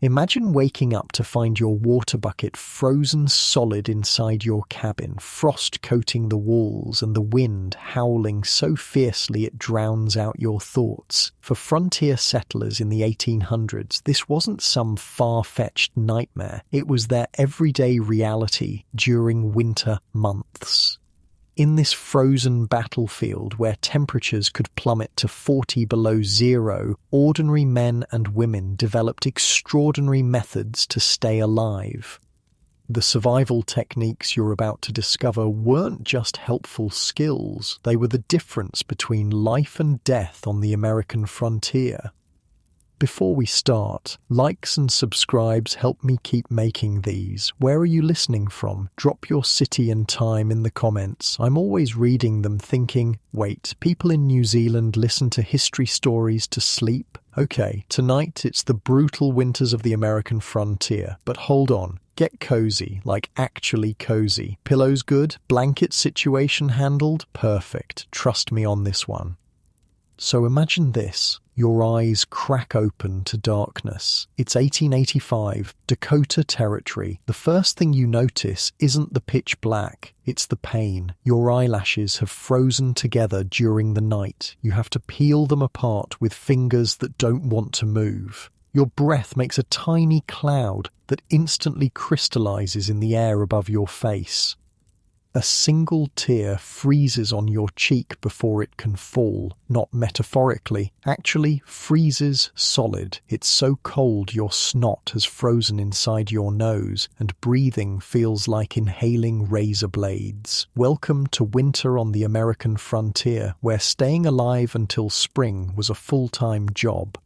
Imagine waking up to find your water bucket frozen solid inside your cabin, frost coating the walls and the wind howling so fiercely it drowns out your thoughts. For frontier settlers in the 1800s, this wasn't some far-fetched nightmare. It was their everyday reality during winter months. In this frozen battlefield where temperatures could plummet to 40 below zero, ordinary men and women developed extraordinary methods to stay alive. The survival techniques you're about to discover weren't just helpful skills, they were the difference between life and death on the American frontier. Before we start, likes and subscribes help me keep making these. Where are you listening from? Drop your city and time in the comments. I'm always reading them thinking, wait, people in New Zealand listen to history stories to sleep? Okay, tonight it's the brutal winters of the American frontier, but hold on. Get cozy, like actually cozy. Pillows good? Blanket situation handled? Perfect. Trust me on this one. So imagine this. Your eyes crack open to darkness. It's 1885, Dakota Territory. The first thing you notice isn't the pitch black, it's the pain. Your eyelashes have frozen together during the night. You have to peel them apart with fingers that don't want to move. Your breath makes a tiny cloud that instantly crystallizes in the air above your face. A single tear freezes on your cheek before it can fall, not metaphorically, actually freezes solid. It's so cold your snot has frozen inside your nose, and breathing feels like inhaling razor blades. Welcome to winter on the American frontier, where staying alive until spring was a full-time job.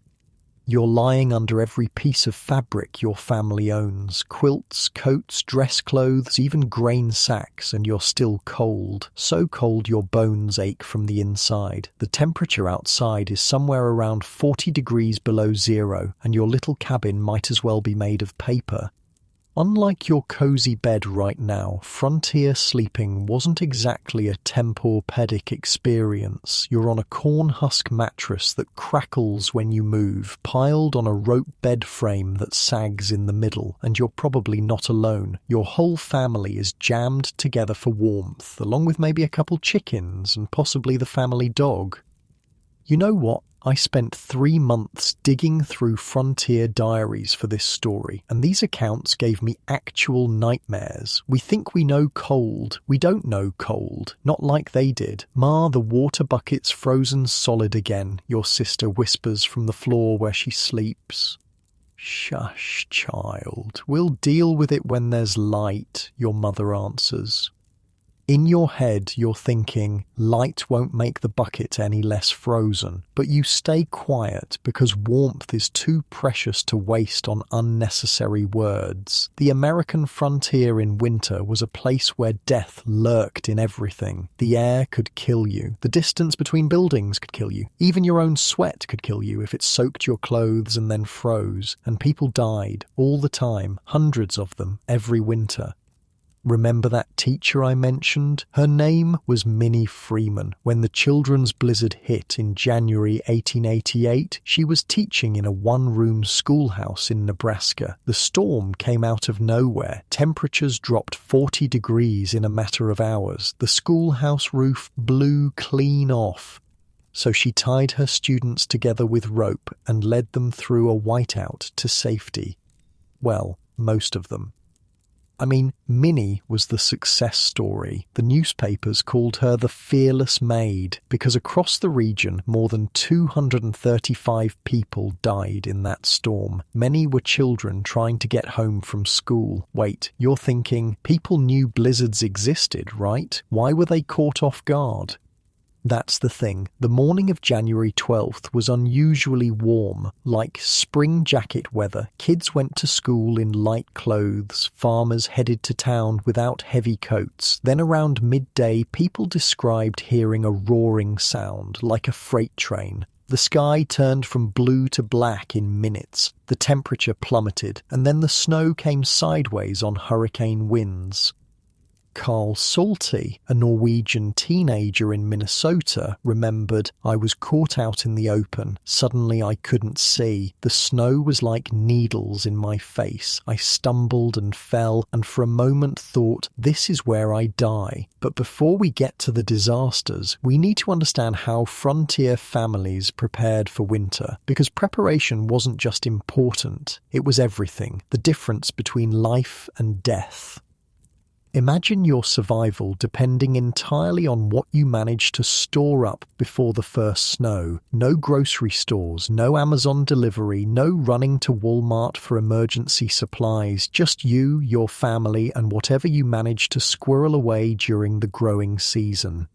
You're lying under every piece of fabric your family owns, quilts, coats, dress clothes, even grain sacks, and you're still cold. So cold your bones ache from the inside. The temperature outside is somewhere around 40 degrees below zero, and your little cabin might as well be made of paper. Unlike your cozy bed right now, frontier sleeping wasn't exactly a Tempur-Pedic experience. You're on a corn husk mattress that crackles when you move, piled on a rope bed frame that sags in the middle, and you're probably not alone. Your whole family is jammed together for warmth, along with maybe a couple chickens and possibly the family dog. You know what? I spent 3 months digging through frontier diaries for this story, and these accounts gave me actual nightmares. We think we know cold. We don't know cold. Not like they did. Ma, the water bucket's frozen solid again, your sister whispers from the floor where she sleeps. Shush, child. We'll deal with it when there's light, your mother answers. In your head, you're thinking, light won't make the bucket any less frozen, but you stay quiet because warmth is too precious to waste on unnecessary words. The American frontier in winter was a place where death lurked in everything. The air could kill you. The distance between buildings could kill you. Even your own sweat could kill you if it soaked your clothes and then froze. And people died all the time, hundreds of them, every winter. Remember that teacher I mentioned? Her name was Minnie Freeman. When the children's blizzard hit in January 1888, she was teaching in a one-room schoolhouse in Nebraska. The storm came out of nowhere. Temperatures dropped 40 degrees in a matter of hours. The schoolhouse roof blew clean off. So she tied her students together with rope and led them through a whiteout to safety. Well, most of them. I mean, Minnie was the success story. The newspapers called her the fearless maid because across the region, more than 235 people died in that storm. Many were children trying to get home from school. Wait, you're thinking, people knew blizzards existed, right? Why were they caught off guard? That's the thing. The morning of January 12th was unusually warm, like spring jacket weather. Kids went to school in light clothes, farmers headed to town without heavy coats. Then around midday, people described hearing a roaring sound, like a freight train. The sky turned from blue to black in minutes. The temperature plummeted, and then the snow came sideways on hurricane winds. Carl Salty, a Norwegian teenager in Minnesota, remembered, "I was caught out in the open. Suddenly I couldn't see. The snow was like needles in my face. I stumbled and fell and for a moment thought, this is where I die." But before we get to the disasters, we need to understand how frontier families prepared for winter, because preparation wasn't just important, it was everything, the difference between life and death. Imagine your survival depending entirely on what you manage to store up before the first snow. No grocery stores, no Amazon delivery, no running to Walmart for emergency supplies, just you, your family, and whatever you manage to squirrel away during the growing season.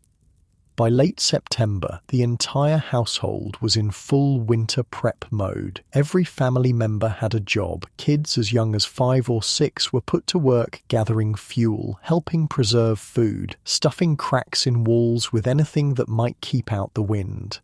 By late September, the entire household was in full winter prep mode. Every family member had a job. Kids as young as 5 or 6 were put to work gathering fuel, helping preserve food, stuffing cracks in walls with anything that might keep out the wind.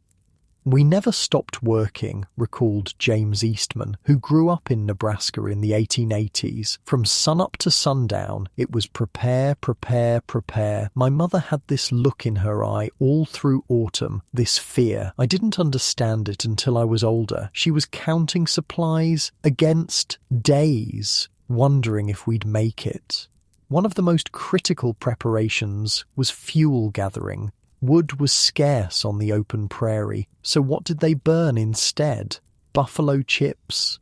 "We never stopped working," recalled James Eastman, who grew up in Nebraska in the 1880s. "From sunup to sundown, it was prepare, prepare, prepare. My mother had this look in her eye all through autumn, this fear. I didn't understand it until I was older. She was counting supplies against days, wondering if we'd make it." One of the most critical preparations was fuel gathering. Wood was scarce on the open prairie, so what did they burn instead? Buffalo chips?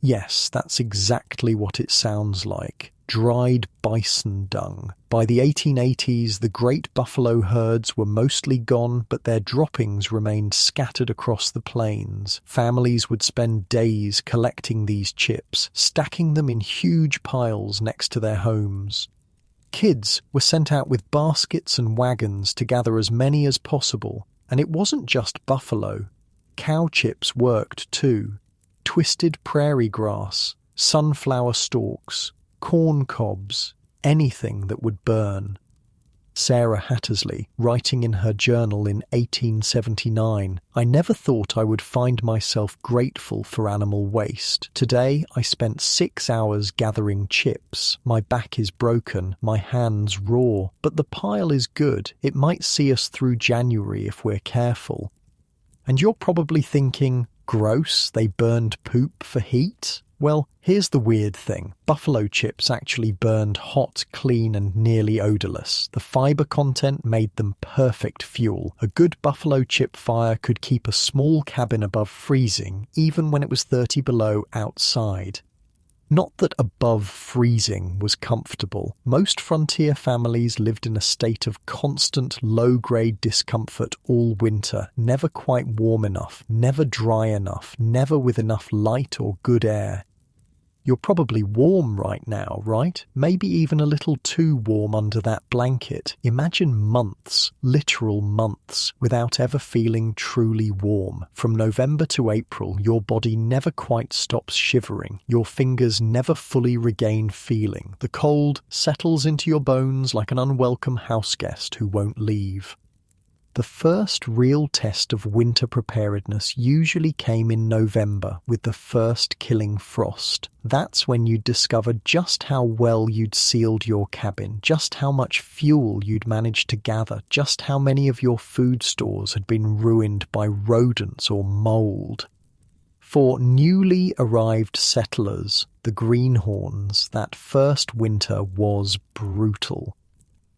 Yes, that's exactly what it sounds like. Dried bison dung. By the 1880s, the great buffalo herds were mostly gone, but their droppings remained scattered across the plains. Families would spend days collecting these chips, stacking them in huge piles next to their homes. Kids were sent out with baskets and wagons to gather as many as possible, and it wasn't just buffalo. Cow chips worked too. Twisted prairie grass, sunflower stalks, corn cobs, anything that would burn. Sarah Hattersley, writing in her journal in 1879, "I never thought I would find myself grateful for animal waste. Today I spent 6 hours gathering chips. My back is broken, my hands raw, but the pile is good. It might see us through January if we're careful." And you're probably thinking, gross, they burned poop for heat? Well, here's the weird thing. Buffalo chips actually burned hot, clean, and nearly odorless. The fiber content made them perfect fuel. A good buffalo chip fire could keep a small cabin above freezing, even when it was 30 below outside. Not that above freezing was comfortable. Most frontier families lived in a state of constant low-grade discomfort all winter, never quite warm enough, never dry enough, never with enough light or good air. You're probably warm right now, right? Maybe even a little too warm under that blanket. Imagine months, literal months, without ever feeling truly warm. From November to April, your body never quite stops shivering. Your fingers never fully regain feeling. The cold settles into your bones like an unwelcome houseguest who won't leave. The first real test of winter preparedness usually came in November with the first killing frost. That's when you'd discover just how well you'd sealed your cabin, just how much fuel you'd managed to gather, just how many of your food stores had been ruined by rodents or mold. For newly arrived settlers, the greenhorns, that first winter was brutal.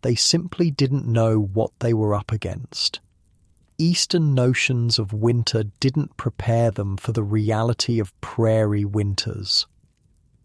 They simply didn't know what they were up against. Eastern notions of winter didn't prepare them for the reality of prairie winters.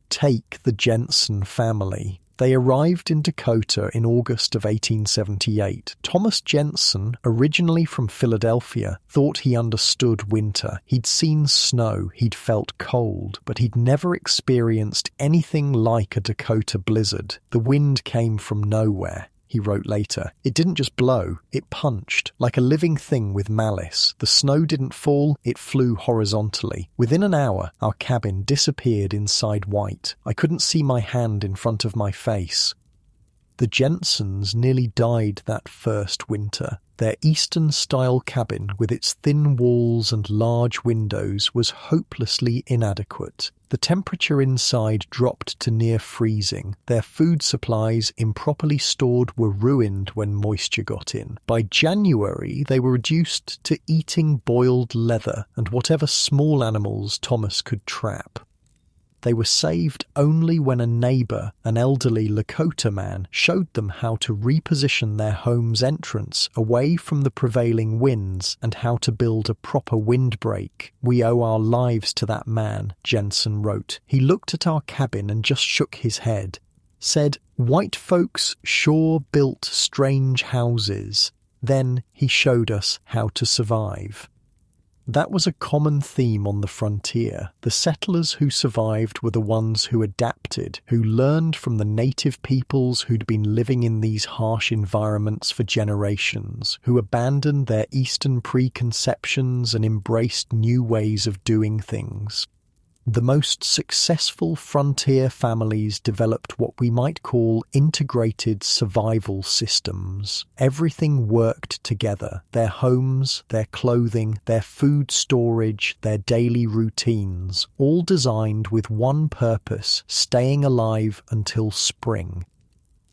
Take the Jensen family. They arrived in Dakota in August of 1878. Thomas Jensen, originally from Philadelphia, thought he understood winter. He'd seen snow, he'd felt cold, but he'd never experienced anything like a Dakota blizzard. The wind came from nowhere. He wrote later, "It didn't just blow, it punched, like a living thing with malice. The snow didn't fall, it flew horizontally. Within an hour, our cabin disappeared inside white. I couldn't see my hand in front of my face." The Jensens nearly died that first winter. Their Eastern-style cabin, with its thin walls and large windows, was hopelessly inadequate. The temperature inside dropped to near freezing. Their food supplies, improperly stored, were ruined when moisture got in. By January, they were reduced to eating boiled leather and whatever small animals Thomas could trap. They were saved only when a neighbour, an elderly Lakota man, showed them how to reposition their home's entrance away from the prevailing winds and how to build a proper windbreak. "We owe our lives to that man," Jensen wrote. "He looked at our cabin and just shook his head. Said, 'White folks sure built strange houses.' Then he showed us how to survive." That was a common theme on the frontier. The settlers who survived were the ones who adapted, who learned from the native peoples who'd been living in these harsh environments for generations, who abandoned their Eastern preconceptions and embraced new ways of doing things. The most successful frontier families developed what we might call integrated survival systems. Everything worked together: their homes, their clothing, their food storage, their daily routines, all designed with one purpose: staying alive until spring.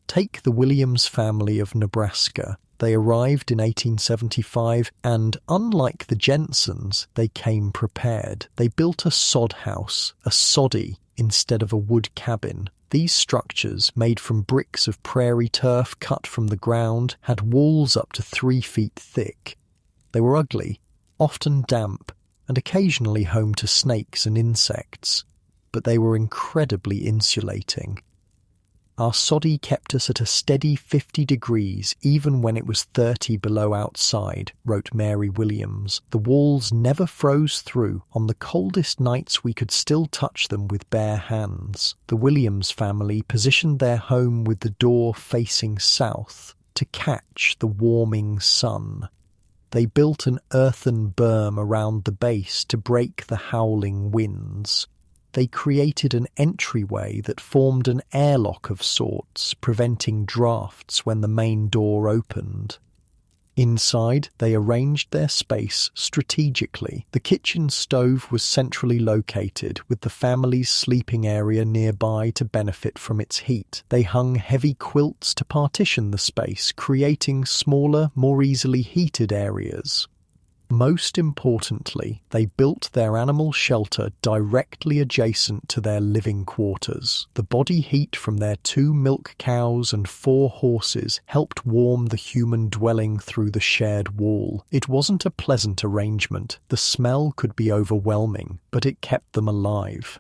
Take the Williams family of Nebraska. They arrived in 1875 and, unlike the Jensens, they came prepared. They built a sod house, a soddy, instead of a wood cabin. These structures, made from bricks of prairie turf cut from the ground, had walls up to 3 feet thick. They were ugly, often damp, and occasionally home to snakes and insects, but they were incredibly insulating. Our soddy kept us at a steady 50 degrees even when it was 30 below outside, wrote Mary Williams. The walls never froze through. On the coldest nights we could still touch them with bare hands. The Williams family positioned their home with the door facing south to catch the warming sun. They built an earthen berm around the base to break the howling winds. They created an entryway that formed an airlock of sorts, preventing drafts when the main door opened. Inside, they arranged their space strategically. The kitchen stove was centrally located, with the family's sleeping area nearby to benefit from its heat. They hung heavy quilts to partition the space, creating smaller, more easily heated areas. Most importantly, they built their animal shelter directly adjacent to their living quarters. The body heat from their 2 milk cows and 4 horses helped warm the human dwelling through the shared wall. It wasn't a pleasant arrangement. The smell could be overwhelming, but it kept them alive.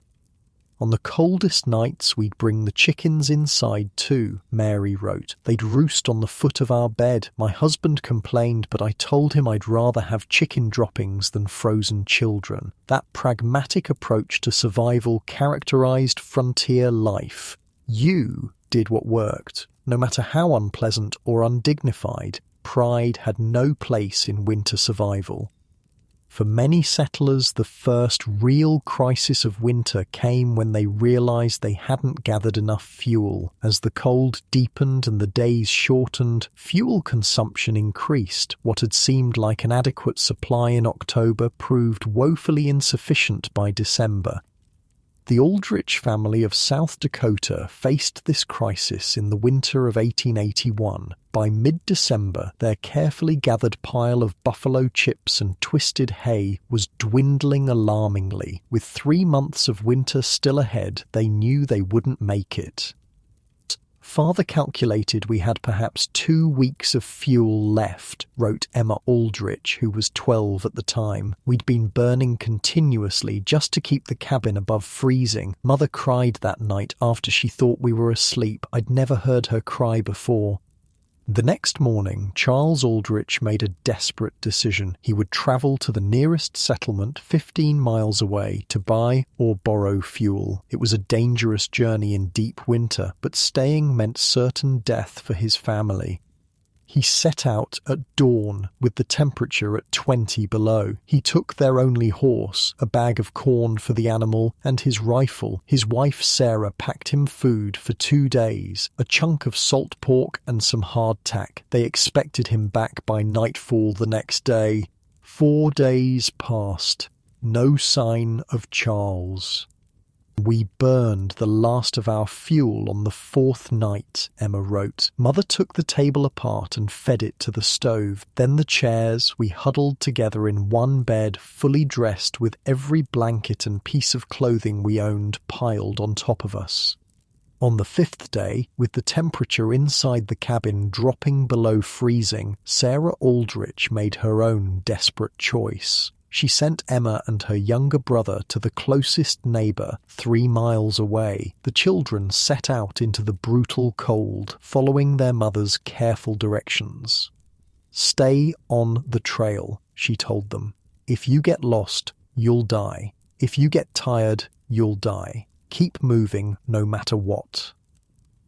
On the coldest nights, we'd bring the chickens inside too, Mary wrote. They'd roost on the foot of our bed. My husband complained, but I told him I'd rather have chicken droppings than frozen children. That pragmatic approach to survival characterized frontier life. You did what worked. No matter how unpleasant or undignified, pride had no place in winter survival. For many settlers, the first real crisis of winter came when they realized they hadn't gathered enough fuel. As the cold deepened and the days shortened, fuel consumption increased. What had seemed like an adequate supply in October proved woefully insufficient by December. The Aldrich family of South Dakota faced this crisis in the winter of 1881. By mid-December, their carefully gathered pile of buffalo chips and twisted hay was dwindling alarmingly. With 3 months of winter still ahead, they knew they wouldn't make it. Father calculated we had perhaps 2 weeks of fuel left, wrote Emma Aldrich, who was 12 at the time. We'd been burning continuously just to keep the cabin above freezing. Mother cried that night after she thought we were asleep. I'd never heard her cry before. The next morning, Charles Aldrich made a desperate decision. He would travel to the nearest settlement 15 miles away to buy or borrow fuel. It was a dangerous journey in deep winter, but staying meant certain death for his family. He set out at dawn with the temperature at 20 below. He took their only horse, a bag of corn for the animal, and his rifle. His wife Sarah packed him food for 2 days, a chunk of salt pork and some hardtack. They expected him back by nightfall the next day. 4 days passed. No sign of Charles. "We burned the last of our fuel on the 4th night," Emma wrote. "Mother took the table apart and fed it to the stove. Then the chairs, we huddled together in one bed, fully dressed with every blanket and piece of clothing we owned piled on top of us." On the 5th day, with the temperature inside the cabin dropping below freezing, Sarah Aldrich made her own desperate choice. She sent Emma and her younger brother to the closest neighbour, 3 miles away. The children set out into the brutal cold, following their mother's careful directions. "Stay on the trail," she told them. "If you get lost, you'll die. If you get tired, you'll die. Keep moving no matter what."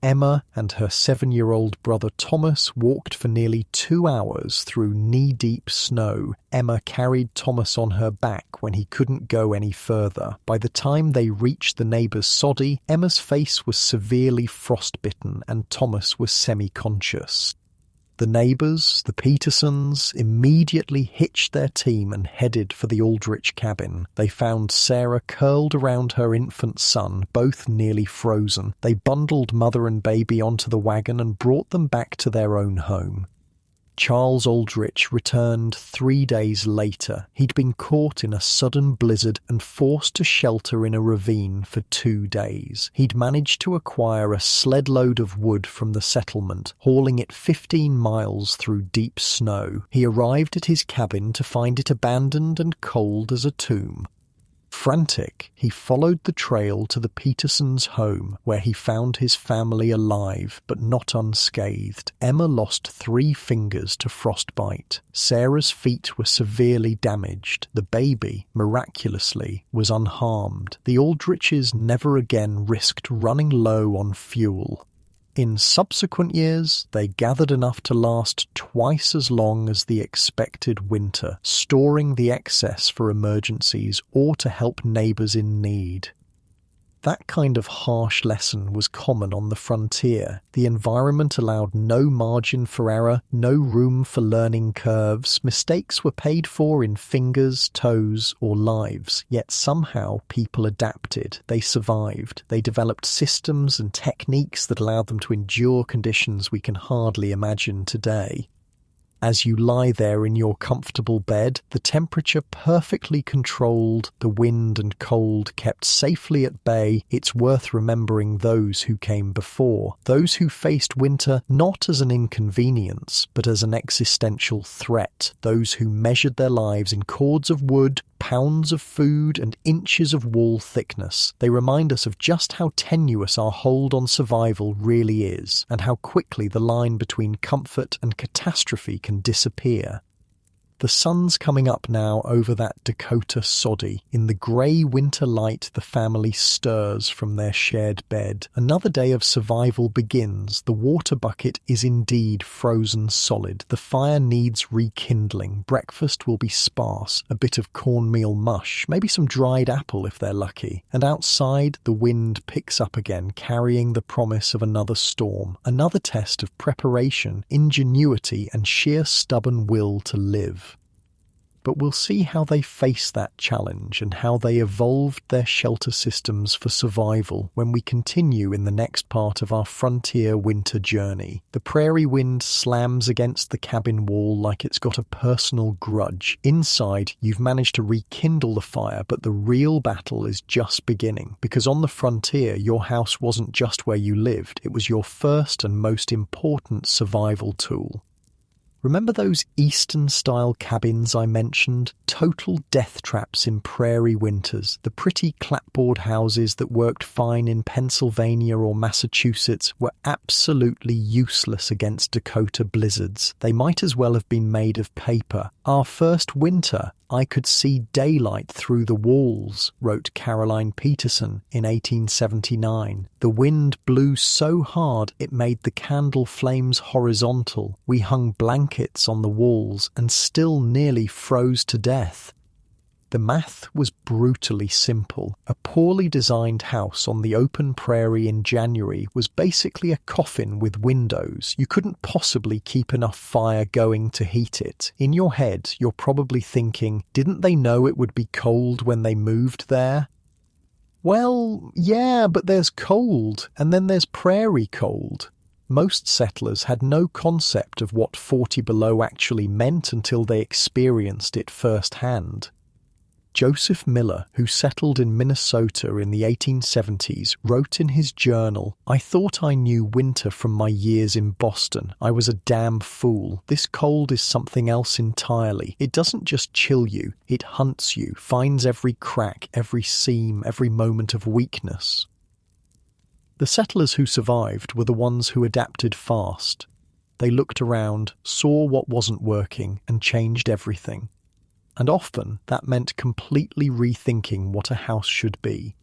Emma and her 7-year-old brother Thomas walked for nearly 2 hours through knee-deep snow. Emma carried Thomas on her back when he couldn't go any further. By the time they reached the neighbour's soddy, Emma's face was severely frostbitten and Thomas was semi-conscious. The neighbours, the Petersons, immediately hitched their team and headed for the Aldrich cabin. They found Sarah curled around her infant son, both nearly frozen. They bundled mother and baby onto the wagon and brought them back to their own home. Charles Aldrich returned 3 days later. He'd been caught in a sudden blizzard and forced to shelter in a ravine for 2 days. He'd managed to acquire a sled load of wood from the settlement, hauling it 15 miles through deep snow. He arrived at his cabin to find it abandoned and cold as a tomb. Frantic, he followed the trail to the Petersons' home, where he found his family alive, but not unscathed. Emma lost 3 fingers to frostbite. Sarah's feet were severely damaged. The baby, miraculously, was unharmed. The Aldriches never again risked running low on fuel. In subsequent years, they gathered enough to last twice as long as the expected winter, storing the excess for emergencies or to help neighbours in need. That kind of harsh lesson was common on the frontier. The environment allowed no margin for error, no room for learning curves. Mistakes were paid for in fingers, toes, or lives. Yet somehow people adapted. They survived. They developed systems and techniques that allowed them to endure conditions we can hardly imagine today. As you lie there in your comfortable bed, the temperature perfectly controlled, the wind and cold kept safely at bay, it's worth remembering those who came before, those who faced winter not as an inconvenience, but as an existential threat, those who measured their lives in cords of wood, pounds of food and inches of wall thickness. They remind us of just how tenuous our hold on survival really is, and how quickly the line between comfort and catastrophe can disappear. The sun's coming up now over that Dakota soddy. In the grey winter light, the family stirs from their shared bed. Another day of survival begins. The water bucket is indeed frozen solid. The fire needs rekindling. Breakfast will be sparse. A bit of cornmeal mush, maybe some dried apple if they're lucky. And outside, the wind picks up again, carrying the promise of another storm. Another test of preparation, ingenuity, and sheer stubborn will to live. But we'll see how they face that challenge and how they evolved their shelter systems for survival when we continue in the next part of our frontier winter journey. The prairie wind slams against the cabin wall like it's got a personal grudge. Inside, you've managed to rekindle the fire, but the real battle is just beginning, because on the frontier, your house wasn't just where you lived, it was your first and most important survival tool. Remember those Eastern-style cabins I mentioned? Total death traps in prairie winters. The pretty clapboard houses that worked fine in Pennsylvania or Massachusetts were absolutely useless against Dakota blizzards. They might as well have been made of paper, Our first winter, I could see daylight through the walls, wrote Caroline Peterson in 1879. The wind blew so hard it made the candle flames horizontal. We hung blankets on the walls and still nearly froze to death. The math was brutally simple. A poorly designed house on the open prairie in January was basically a coffin with windows. You couldn't possibly keep enough fire going to heat it. In your head, you're probably thinking, didn't they know it would be cold when they moved there? Well, yeah, but there's cold, and then there's prairie cold. Most settlers had no concept of what 40 below actually meant until they experienced it firsthand. Joseph Miller, who settled in Minnesota in the 1870s, wrote in his journal, "I thought I knew winter from my years in Boston. I was a damn fool. This cold is something else entirely. It doesn't just chill you, it hunts you, finds every crack, every seam, every moment of weakness." The settlers who survived were the ones who adapted fast. They looked around, saw what wasn't working, and changed everything. And often that meant completely rethinking what a house should be.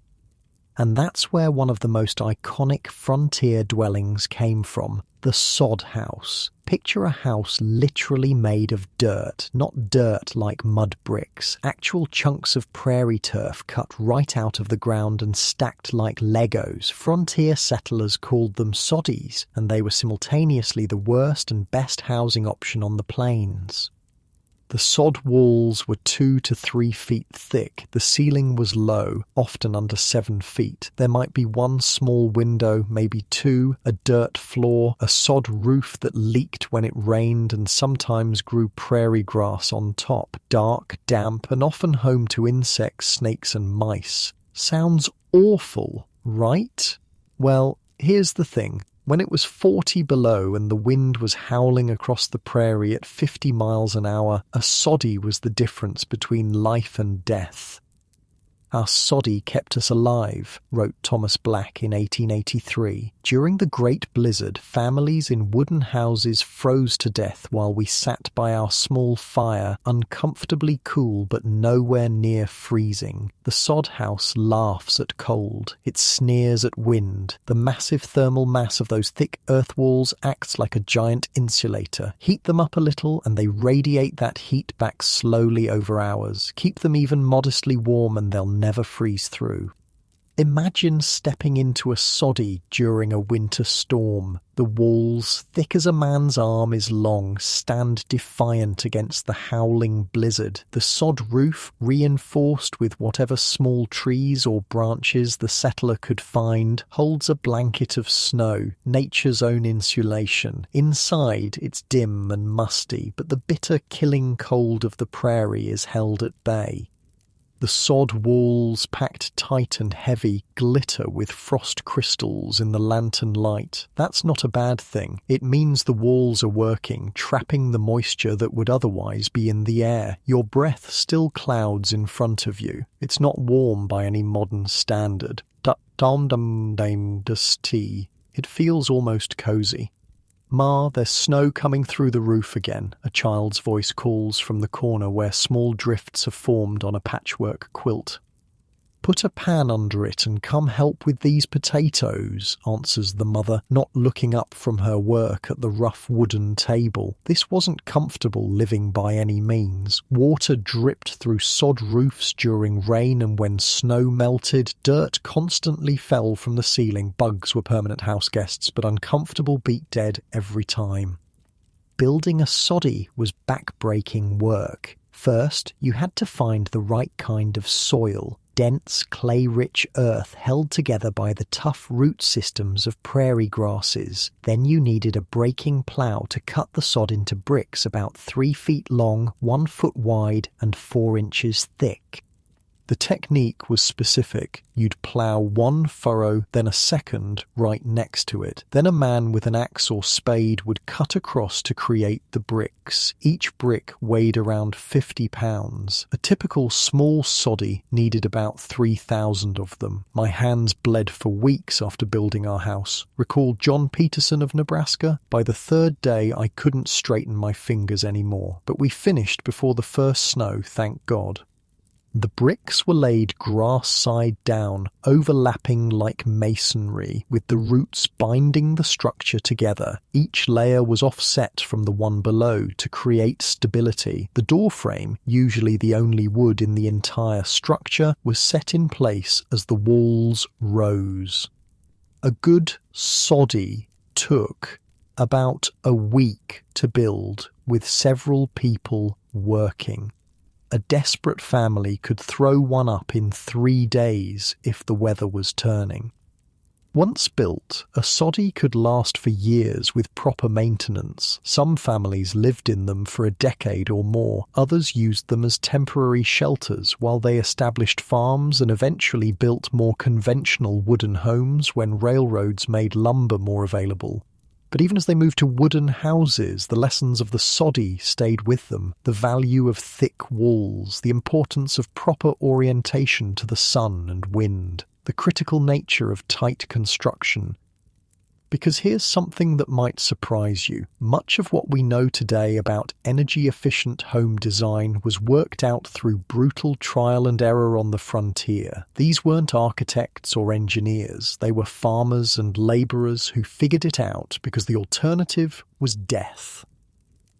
And that's where one of the most iconic frontier dwellings came from, the sod house. Picture a house literally made of dirt, not dirt like mud bricks, actual chunks of prairie turf cut right out of the ground and stacked like Legos. Frontier settlers called them soddies, and they were simultaneously the worst and best housing option on the plains. The sod walls were 2 to 3 feet thick. The ceiling was low, often under 7 feet. There might be one small window, maybe two, a dirt floor, a sod roof that leaked when it rained and sometimes grew prairie grass on top. Dark, damp, and often home to insects, snakes, and mice. Sounds awful, right? Well, here's the thing. When it was 40 below and the wind was howling across the prairie at 50 miles an hour, a soddy was the difference between life and death. Our soddy kept us alive, wrote Thomas Black in 1883. During the Great Blizzard, families in wooden houses froze to death while we sat by our small fire, uncomfortably cool but nowhere near freezing. The sod house laughs at cold. It sneers at wind. The massive thermal mass of those thick earth walls acts like a giant insulator. Heat them up a little and they radiate that heat back slowly over hours. Keep them even modestly warm and they'll never freeze through. Imagine stepping into a soddy during a winter storm. The walls, thick as a man's arm is long, stand defiant against the howling blizzard. The sod roof, reinforced with whatever small trees or branches the settler could find, holds a blanket of snow, nature's own insulation. Inside, it's dim and musty, but the bitter killing cold of the prairie is held at bay. The sod walls, packed tight and heavy, glitter with frost crystals in the lantern light. That's not a bad thing. It means the walls are working, trapping the moisture that would otherwise be in the air. Your breath still clouds in front of you. It's not warm by any modern standard. It feels almost cozy. "Ma, there's snow coming through the roof again," a child's voice calls from the corner where small drifts have formed on a patchwork quilt. "Put a pan under it and come help with these potatoes," answers the mother, not looking up from her work at the rough wooden table. This wasn't comfortable living by any means. Water dripped through sod roofs during rain, and when snow melted, dirt constantly fell from the ceiling. Bugs were permanent house guests, but uncomfortable beat dead every time. Building a soddy was back-breaking work. First, you had to find the right kind of soil. Dense, clay-rich earth held together by the tough root systems of prairie grasses. Then you needed a breaking plough to cut the sod into bricks about 3 feet long, 1 foot wide, and 4 inches thick. The technique was specific. You'd plough one furrow, then a second right next to it. Then a man with an axe or spade would cut across to create the bricks. Each brick weighed around 50 pounds. A typical small soddy needed about 3,000 of them. My hands bled for weeks after building our house. Recall John Peterson of Nebraska? By the third day, I couldn't straighten my fingers anymore. But we finished before the first snow, thank God. The bricks were laid grass side down, overlapping like masonry, with the roots binding the structure together. Each layer was offset from the one below to create stability. The door frame, usually the only wood in the entire structure, was set in place as the walls rose. A good soddy took about a week to build, with several people working. A desperate family could throw one up in 3 days if the weather was turning. Once built, a soddy could last for years with proper maintenance. Some families lived in them for a decade or more. Others used them as temporary shelters while they established farms and eventually built more conventional wooden homes when railroads made lumber more available. But even as they moved to wooden houses, the lessons of the soddy stayed with them. The value of thick walls, the importance of proper orientation to the sun and wind, the critical nature of tight construction. Because here's something that might surprise you. Much of what we know today about energy-efficient home design was worked out through brutal trial and error on the frontier. These weren't architects or engineers. They were farmers and labourers who figured it out because the alternative was death.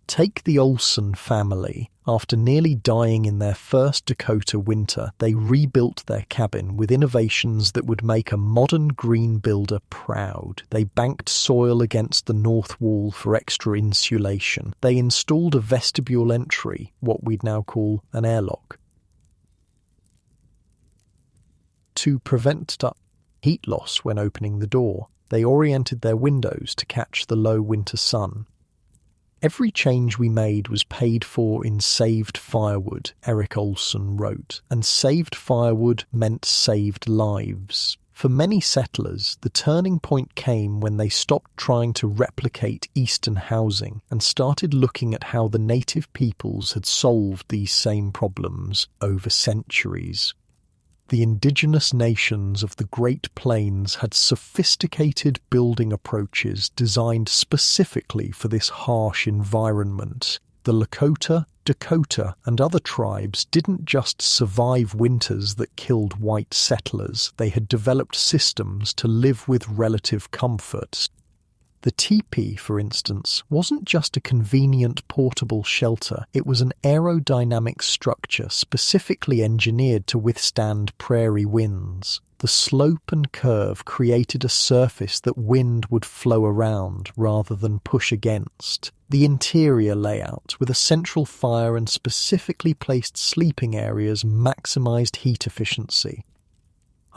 Take the Olson family. After nearly dying in their first Dakota winter, they rebuilt their cabin with innovations that would make a modern green builder proud. They banked soil against the north wall for extra insulation. They installed a vestibule entry, what we'd now call an airlock, to prevent heat loss when opening the door. They oriented their windows to catch the low winter sun. Every change we made was paid for in saved firewood, Eric Olson wrote, and saved firewood meant saved lives. For many settlers, the turning point came when they stopped trying to replicate Eastern housing and started looking at how the native peoples had solved these same problems over centuries. The indigenous nations of the Great Plains had sophisticated building approaches designed specifically for this harsh environment. The Lakota, Dakota, and other tribes didn't just survive winters that killed white settlers. They had developed systems to live with relative comfort. The teepee, for instance, wasn't just a convenient portable shelter. It was an aerodynamic structure specifically engineered to withstand prairie winds. The slope and curve created a surface that wind would flow around rather than push against. The interior layout, with a central fire and specifically placed sleeping areas, maximized heat efficiency.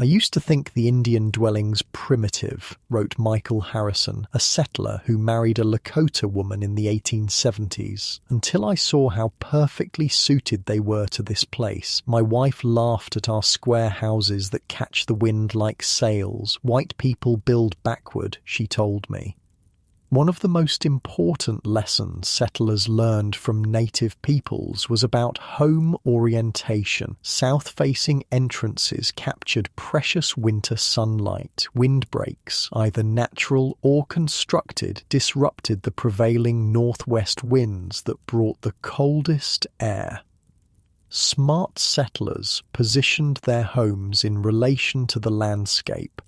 I used to think the Indian dwellings primitive, wrote Michael Harrison, a settler who married a Lakota woman in the 1870s, until I saw how perfectly suited they were to this place. My wife laughed at our square houses that catch the wind like sails. White people build backward, she told me. One of the most important lessons settlers learned from native peoples was about home orientation. South-facing entrances captured precious winter sunlight. Windbreaks, either natural or constructed, disrupted the prevailing northwest winds that brought the coldest air. Smart settlers positioned their homes in relation to the landscape.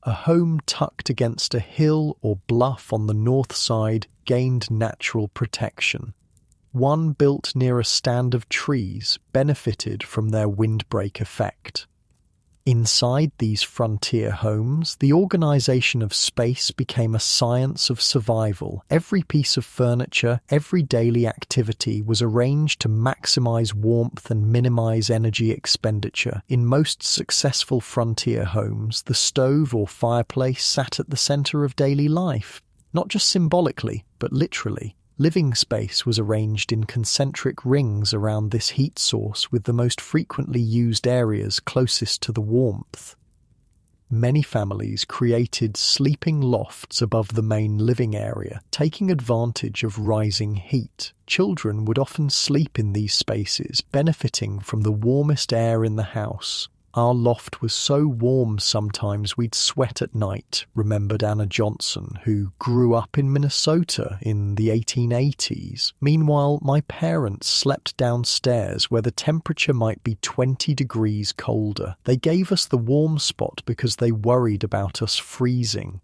A home tucked against a hill or bluff on the north side gained natural protection. One built near a stand of trees benefited from their windbreak effect. Inside these frontier homes, the organization of space became a science of survival. Every piece of furniture, every daily activity was arranged to maximize warmth and minimize energy expenditure. In most successful frontier homes, the stove or fireplace sat at the center of daily life, not just symbolically, but literally. Living space was arranged in concentric rings around this heat source, with the most frequently used areas closest to the warmth. Many families created sleeping lofts above the main living area, taking advantage of rising heat. Children would often sleep in these spaces, benefiting from the warmest air in the house. Our loft was so warm sometimes we'd sweat at night, remembered Anna Johnson, who grew up in Minnesota in the 1880s. Meanwhile, my parents slept downstairs where the temperature might be 20 degrees colder. They gave us the warm spot because they worried about us freezing.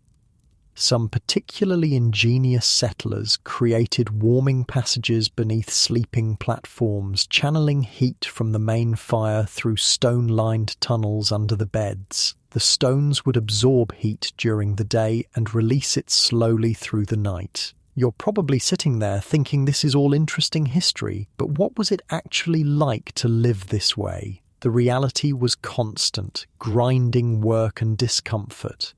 Some particularly ingenious settlers created warming passages beneath sleeping platforms, channeling heat from the main fire through stone-lined tunnels under the beds. The stones would absorb heat during the day and release it slowly through the night. You're probably sitting there thinking this is all interesting history, but what was it actually like to live this way? The reality was constant, grinding work and discomfort.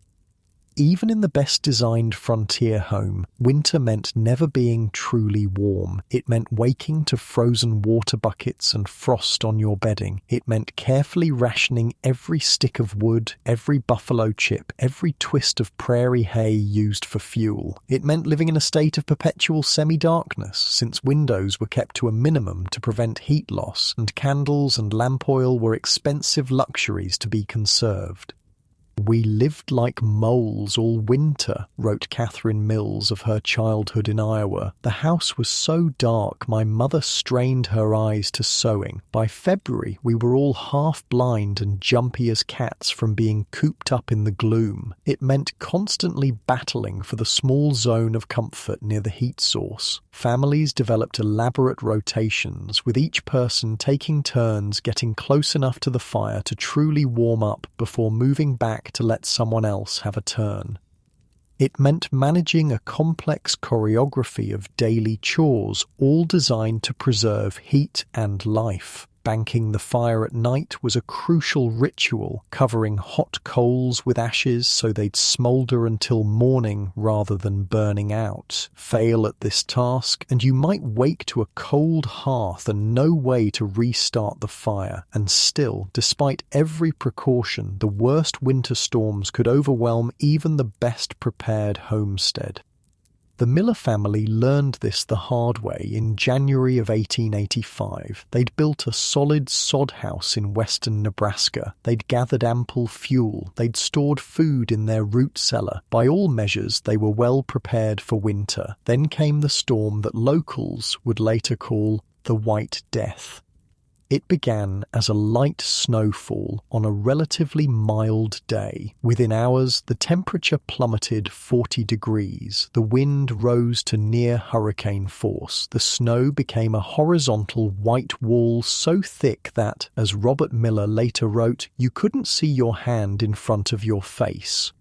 Even in the best-designed frontier home, winter meant never being truly warm. It meant waking to frozen water buckets and frost on your bedding. It meant carefully rationing every stick of wood, every buffalo chip, every twist of prairie hay used for fuel. It meant living in a state of perpetual semi-darkness, since windows were kept to a minimum to prevent heat loss, and candles and lamp oil were expensive luxuries to be conserved. "We lived like moles all winter," wrote Catherine Mills of her childhood in Iowa. "The house was so dark my mother strained her eyes to sewing. By February we were all half blind and jumpy as cats from being cooped up in the gloom." It meant constantly battling for the small zone of comfort near the heat source. Families developed elaborate rotations, with each person taking turns getting close enough to the fire to truly warm up before moving back to let someone else have a turn. It meant managing a complex choreography of daily chores, all designed to preserve heat and life. Banking the fire at night was a crucial ritual, covering hot coals with ashes so they'd smoulder until morning rather than burning out. Fail at this task, and you might wake to a cold hearth and no way to restart the fire. And still, despite every precaution, the worst winter storms could overwhelm even the best prepared homestead. The Miller family learned this the hard way in January of 1885. They'd built a solid sod house in western Nebraska. They'd gathered ample fuel. They'd stored food in their root cellar. By all measures, they were well prepared for winter. Then came the storm that locals would later call the White Death. It began as a light snowfall on a relatively mild day. Within hours, the temperature plummeted 40 degrees. The wind rose to near hurricane force. The snow became a horizontal white wall so thick that, as Robert Miller later wrote, you couldn't see your hand in front of your face.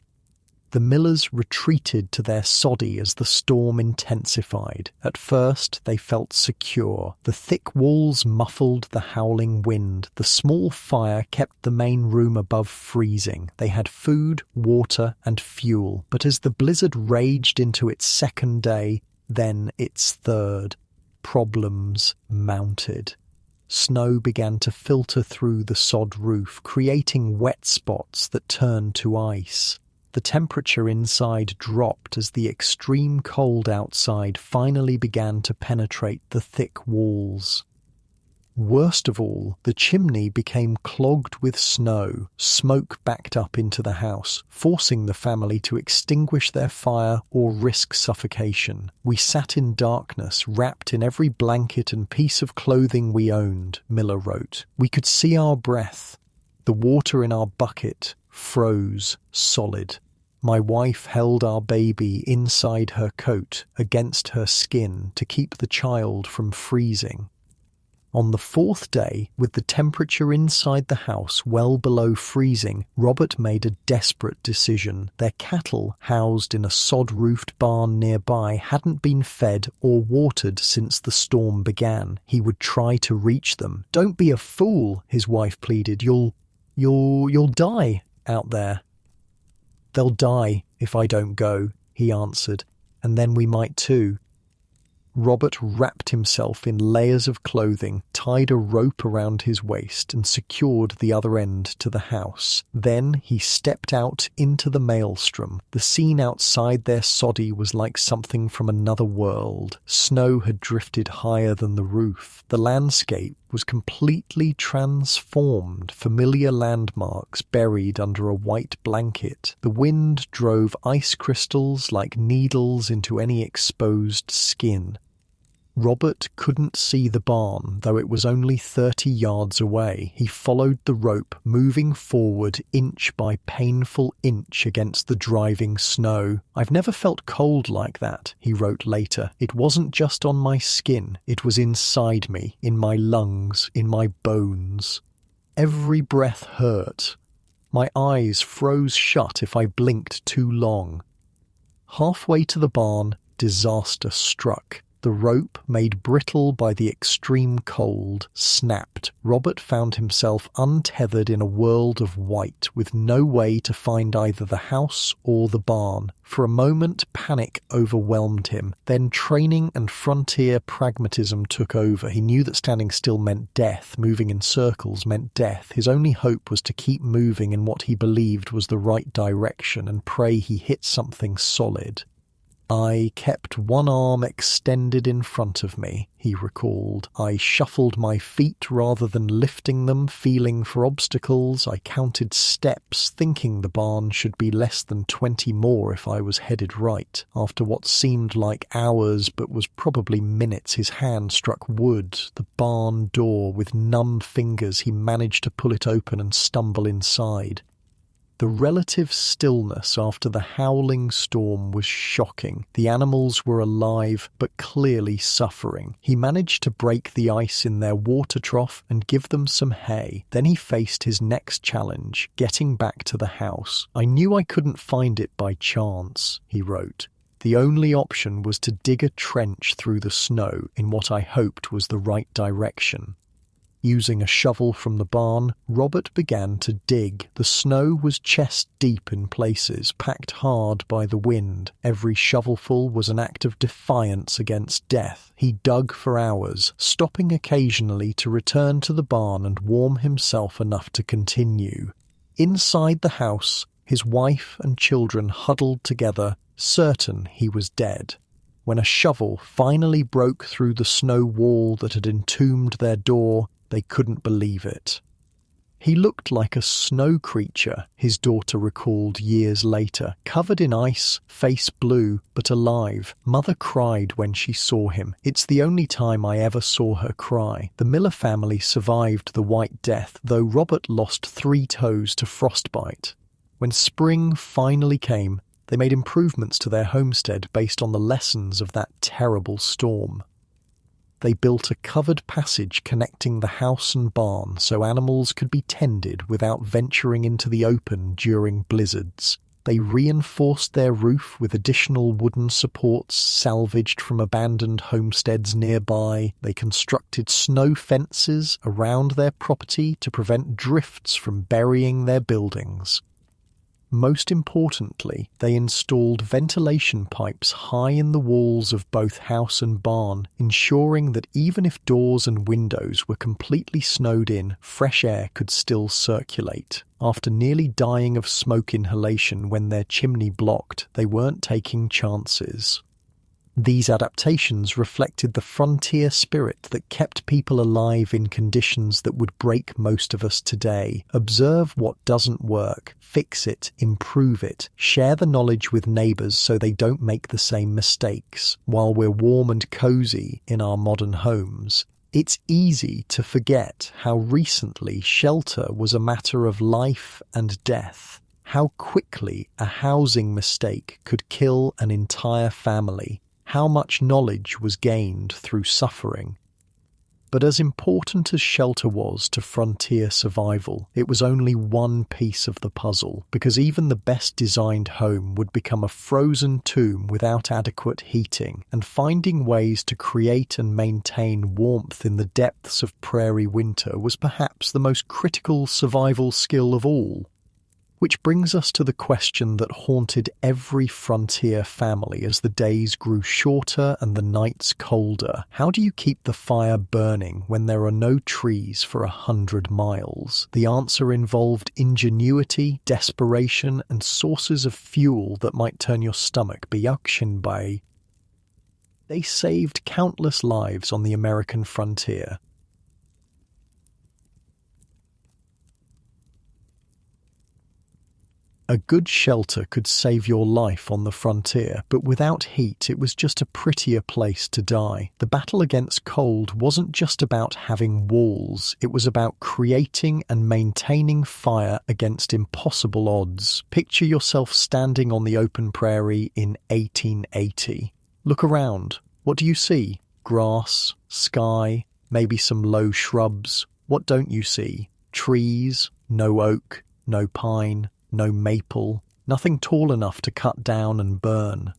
The Millers retreated to their soddy as the storm intensified. At first, they felt secure. The thick walls muffled the howling wind. The small fire kept the main room above freezing. They had food, water, and fuel. But as the blizzard raged into its second day, then its third, problems mounted. Snow began to filter through the sod roof, creating wet spots that turned to ice. The temperature inside dropped as the extreme cold outside finally began to penetrate the thick walls. Worst of all, the chimney became clogged with snow. Smoke backed up into the house, forcing the family to extinguish their fire or risk suffocation. "We sat in darkness, wrapped in every blanket and piece of clothing we owned," Miller wrote. "We could see our breath. The water in our bucket froze solid. My wife held our baby inside her coat, against her skin, to keep the child from freezing." On the fourth day, with the temperature inside the house well below freezing, Robert made a desperate decision. Their cattle, housed in a sod-roofed barn nearby, hadn't been fed or watered since the storm began. He would try to reach them. "Don't be a fool," his wife pleaded. You'll die out there." "They'll die if I don't go," he answered, "and then we might too." Robert wrapped himself in layers of clothing, tied a rope around his waist, and secured the other end to the house. Then he stepped out into the maelstrom. The scene outside their soddy was like something from another world. Snow had drifted higher than the roof. The landscape was completely transformed, familiar landmarks buried under a white blanket. The wind drove ice crystals like needles into any exposed skin. Robert couldn't see the barn, though it was only 30 yards away. He followed the rope, moving forward inch by painful inch against the driving snow. "I've never felt cold like that," he wrote later. "It wasn't just on my skin, it was inside me, in my lungs, in my bones. Every breath hurt. My eyes froze shut if I blinked too long." Halfway to the barn, disaster struck. The rope, made brittle by the extreme cold, snapped. Robert found himself untethered in a world of white, with no way to find either the house or the barn. For a moment, panic overwhelmed him. Then training and frontier pragmatism took over. He knew that standing still meant death, moving in circles meant death. His only hope was to keep moving in what he believed was the right direction and pray he hit something solid. "I kept one arm extended in front of me," he recalled. "I shuffled my feet rather than lifting them, feeling for obstacles. I counted steps, thinking the barn should be less than 20 more if I was headed right. After what seemed like hours but was probably minutes, his hand struck wood, the barn door. With numb fingers, he managed to pull it open and stumble inside. The relative stillness after the howling storm was shocking. The animals were alive, but clearly suffering. He managed to break the ice in their water trough and give them some hay. Then he faced his next challenge, getting back to the house. "I knew I couldn't find it by chance," he wrote. "The only option was to dig a trench through the snow in what I hoped was the right direction." Using a shovel from the barn, Robert began to dig. The snow was chest deep in places, packed hard by the wind. Every shovelful was an act of defiance against death. He dug for hours, stopping occasionally to return to the barn and warm himself enough to continue. Inside the house, his wife and children huddled together, certain he was dead. When a shovel finally broke through the snow wall that had entombed their door, they couldn't believe it. "He looked like a snow creature," his daughter recalled years later, "covered in ice, face blue, but alive. Mother cried when she saw him. It's the only time I ever saw her cry." The Miller family survived the White Death, though Robert lost 3 toes to frostbite. When spring finally came, they made improvements to their homestead based on the lessons of that terrible storm. They built a covered passage connecting the house and barn so animals could be tended without venturing into the open during blizzards. They reinforced their roof with additional wooden supports salvaged from abandoned homesteads nearby. They constructed snow fences around their property to prevent drifts from burying their buildings. Most importantly, they installed ventilation pipes high in the walls of both house and barn, ensuring that even if doors and windows were completely snowed in, fresh air could still circulate. After nearly dying of smoke inhalation when their chimney blocked, they weren't taking chances. These adaptations reflected the frontier spirit that kept people alive in conditions that would break most of us today. Observe what doesn't work, fix it, improve it, share the knowledge with neighbours so they don't make the same mistakes. While we're warm and cosy in our modern homes, it's easy to forget how recently shelter was a matter of life and death. How quickly a housing mistake could kill an entire family. How much knowledge was gained through suffering. But as important as shelter was to frontier survival, it was only one piece of the puzzle, because even the best designed home would become a frozen tomb without adequate heating, and finding ways to create and maintain warmth in the depths of prairie winter was perhaps the most critical survival skill of all. Which brings us to the question that haunted every frontier family as the days grew shorter and the nights colder. How do you keep the fire burning when there are no trees for 100 miles? The answer involved ingenuity, desperation, and sources of fuel that might turn your stomach by. They saved countless lives on the American frontier. A good shelter could save your life on the frontier, but without heat it was just a prettier place to die. The battle against cold wasn't just about having walls, it was about creating and maintaining fire against impossible odds. Picture yourself standing on the open prairie in 1880. Look around. What do you see? Grass, sky, maybe some low shrubs. What don't you see? Trees, no oak, no pine, no maple, nothing tall enough to cut down and burn.